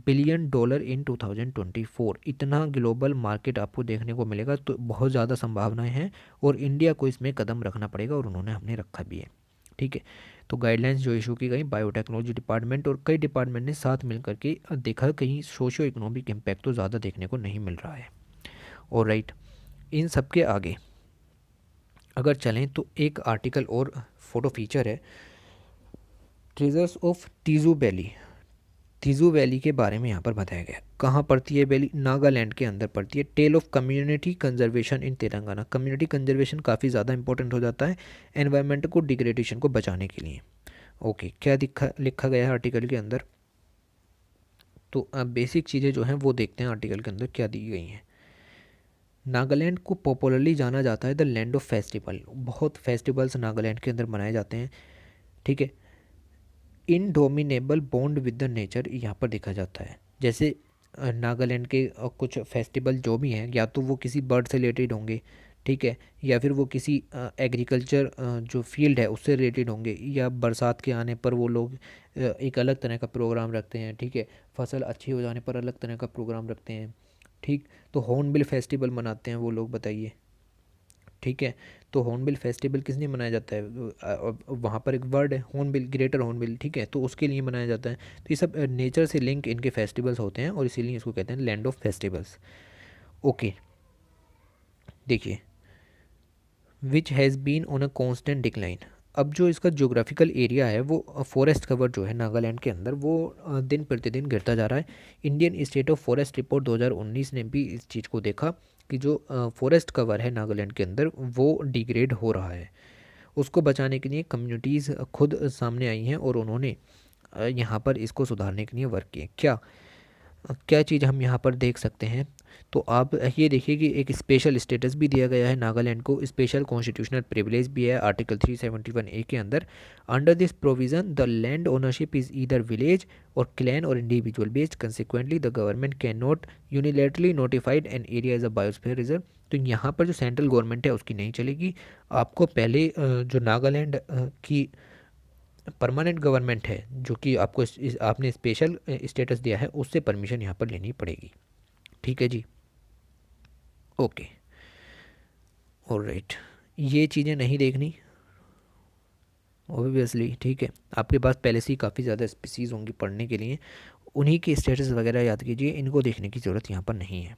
[SPEAKER 1] billion in 2024। इतना ग्लोबल मार्केट आपको देखने को मिलेगा। तो बहुत ज़्यादा संभावनाएं हैं और इंडिया को इसमें कदम रखना पड़ेगा, और उन्होंने हमने रखा भी है। ठीक है, तो गाइडलाइंस जो इशू की गई, बायोटेक्नोलॉजी डिपार्टमेंट और कई डिपार्टमेंट ने साथ मिल करके देखा, कहीं सोशो इकोनॉमिक इम्पैक्ट तो ज़्यादा देखने को नहीं मिल रहा है। और राइट, इन सब के आगे अगर चलें तो एक आर्टिकल और फोटो फीचर है, treasures of टीजू valley. Teeju valley के बारे में यहाँ पर बताया गया। कहाँ पड़ती है वैली? नागालैंड के अंदर पड़ती है। Tale of community conservation in Telangana. Community conservation काफ़ी ज़्यादा इंपॉर्टेंट हो जाता है एनवायरनमेंट को डिग्रेडेशन को बचाने के लिए। ओके, क्या लिखा गया है आर्टिकल के अंदर? तो अब बेसिक चीज़ें जो हैं वो देखते हैं आर्टिकल के अंदर क्या दी गई हैं। नागालैंड को पॉपुलरली जाना जाता है द लैंड ऑफ फेस्टिवल। बहुत फेस्टिवल्स नागालैंड के अंदर मनाए जाते हैं। ठीक है, इनडोमिनेबल बॉन्ड विद द नेचर यहाँ पर देखा जाता है। जैसे नागालैंड के कुछ फेस्टिवल जो भी हैं, या तो वो किसी बर्ड से रिलेटेड होंगे, ठीक है, या फिर वो किसी एग्रीकल्चर जो फील्ड है उससे रिलेटेड होंगे, या बरसात के आने पर वो लोग एक अलग तरह का प्रोग्राम रखते हैं। ठीक है, फसल अच्छी हो जाने पर अलग तरह का प्रोग्राम रखते हैं। ठीक, तो हॉर्नबिल फेस्टिवल मनाते हैं वो लोग, बताइए। ठीक है, तो हॉर्नबिल फेस्टिवल किस लिए मनाया जाता है? वहाँ पर एक वर्ड है हॉर्नबिल, ग्रेटर हॉर्नबिल, ठीक है, तो उसके लिए मनाया जाता है। तो ये सब नेचर से लिंक इनके फेस्टिवल्स होते हैं और इसीलिए इसको कहते हैं लैंड ऑफ फेस्टिवल्स। ओके, देखिए, which has been on a constant decline. अब जो इसका जोग्राफिकल एरिया है वो फॉरेस्ट कवर जो है नागालैंड के अंदर, वो दिन प्रतिदिन गिरता जा रहा है। Indian state of forest report 2019 ने भी इस चीज़ को देखा कि जो फॉरेस्ट कवर है नागालैंड के अंदर वो डिग्रेड हो रहा है। उसको बचाने के लिए कम्युनिटीज़ खुद सामने आई हैं और उन्होंने यहाँ पर इसको सुधारने के लिए वर्क किया। क्या क्या चीज़ हम यहाँ पर देख सकते हैं? तो आप ये देखिए कि एक स्पेशल स्टेटस भी दिया गया है नागालैंड को, स्पेशल कॉन्स्टिट्यूशनल प्रिविलेज भी है आर्टिकल 371A के अंदर। Under this provision the land ownership is either village और क्लैन और individual based. Consequently the government can not unilaterally notified an area as a biosphere reserve. तो यहाँ पर जो सेंट्रल गवर्नमेंट है उसकी नहीं चलेगी। आपको पहले जो नागालैंड की परमानेंट गवर्नमेंट है, जो कि आपको आपने स्पेशल स्टेटस दिया है, उससे परमिशन यहाँ पर लेनी पड़ेगी। ठीक है जी, ओके, ऑलराइट। ये चीज़ें नहीं देखनी ऑब्वियसली, ठीक है। आपके पास पहले से ही काफ़ी ज़्यादा स्पीसीज़ होंगी पढ़ने के लिए, उन्हीं के स्टेटस वगैरह याद कीजिए, इनको देखने की ज़रूरत यहाँ पर नहीं है।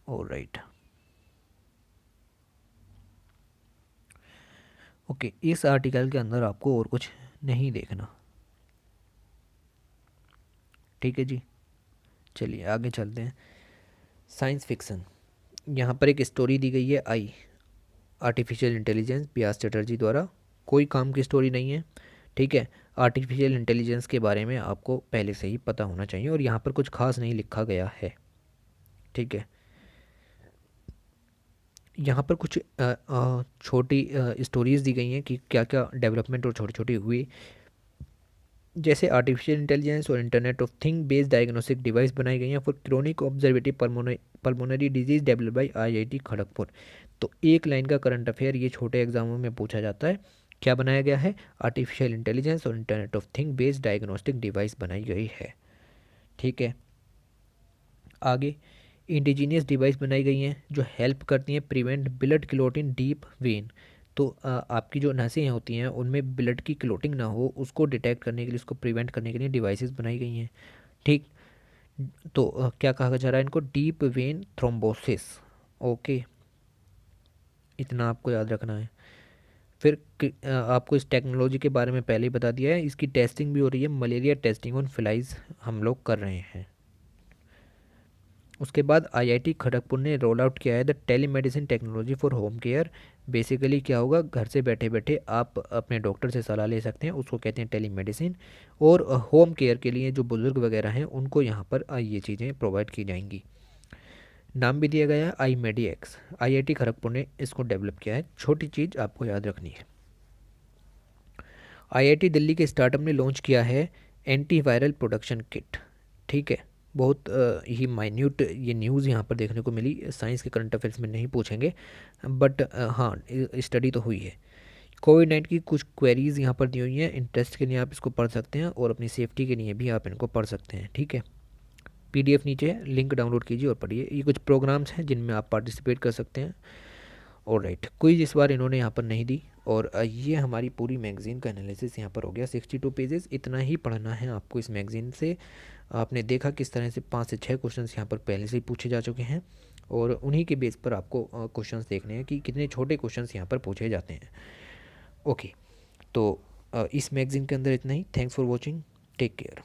[SPEAKER 1] ऑलराइट, ओके, इस आर्टिकल के अंदर आपको और कुछ नहीं देखना, ठीक है जी। चलिए आगे चलते हैं। साइंस फिक्सन, यहाँ पर एक स्टोरी दी गई है, आई आर्टिफिशियल इंटेलिजेंस, पियास चटर्जी द्वारा। कोई काम की स्टोरी नहीं है, ठीक है। आर्टिफिशियल इंटेलिजेंस के बारे में आपको पहले से ही पता होना चाहिए और यहाँ पर कुछ खास नहीं लिखा गया है, ठीक है। यहाँ पर कुछ छोटी स्टोरीज़ दी गई हैं कि क्या क्या डेवलपमेंट और छोटी छोटी हुई, जैसे आर्टिफिशियल इंटेलिजेंस और internet of thing based diagnostic device बनाई गई हैं for chronic obstructive pulmonary disease developed by IIT Kharagpur. तो एक लाइन का करंट अफेयर ये छोटे एग्जामों में पूछा जाता है। क्या बनाया गया है? आर्टिफिशियल इंटेलिजेंस और internet of thing based diagnostic device बनाई गई है, ठीक है। आगे, इंडिजीनियस डिवाइस बनाई गई हैं जो हेल्प करती हैं prevent blood clotting deep vein. तो आपकी जो नसें होती हैं उनमें ब्लड की क्लोटिंग ना हो, उसको डिटेक्ट करने के लिए, उसको प्रिवेंट करने के लिए डिवाइसेस बनाई गई हैं, ठीक। तो क्या कहा जा रहा है इनको? डीप वेन थ्रोम्बोसिस, ओके, इतना आपको याद रखना है। फिर आपको इस टेक्नोलॉजी के बारे में पहले ही बता दिया है, इसकी टेस्टिंग भी हो रही है, मलेरिया टेस्टिंग ऑन फ्लाइज हम लोग कर रहे हैं। उसके बाद आईआईटी खड़गपुर ने रोल आउट किया है the telemedicine technology for home care. Basically क्या होगा, घर से बैठे बैठे आप अपने डॉक्टर से सलाह ले सकते हैं, उसको कहते हैं टेलीमेडिसिन। और होम केयर के लिए जो बुज़ुर्ग वगैरह हैं उनको यहाँ पर ये चीज़ें प्रोवाइड की जाएंगी। नाम भी दिया गया है आई मेडी एक्स, आईआईटी खड़गपुर ने इसको डेवलप किया है। छोटी चीज़ आपको याद रखनी है, आईआईटी दिल्ली के स्टार्टअप ने लॉन्च किया है एंटीवायरल प्रोडक्शन किट, ठीक है। बहुत ही माइन्यूट ये न्यूज़ यहाँ पर देखने को मिली, साइंस के करंट अफेयर्स में नहीं पूछेंगे, बट हाँ स्टडी तो हुई है। कोविड-19 की कुछ क्वेरीज़ यहाँ पर दी हुई हैं, इंटरेस्ट के लिए आप इसको पढ़ सकते हैं और अपनी सेफ्टी के लिए भी आप इनको पढ़ सकते हैं, ठीक है। पीडीएफ नीचे है, लिंक डाउनलोड कीजिए और पढ़िए। ये कुछ प्रोग्राम्स हैं जिनमें आप पार्टिसिपेट कर सकते हैं। ऑलराइट, क्विज इस बार इन्होंने यहाँ पर नहीं दी। और ये हमारी पूरी मैगज़ीन का एनालिसिस यहाँ पर हो गया, 62 पेजेस। इतना ही पढ़ना है आपको इस मैगज़ीन से। आपने देखा किस तरह से 5 से 6 क्वेश्चंस यहाँ पर पहले से ही पूछे जा चुके हैं और उन्हीं के बेस पर आपको क्वेश्चंस देखने हैं कि कितने छोटे क्वेश्चंस यहाँ पर पूछे जाते हैं। ओके, तो इस मैगज़ीन के अंदर इतना ही। Thanks for watching, take care.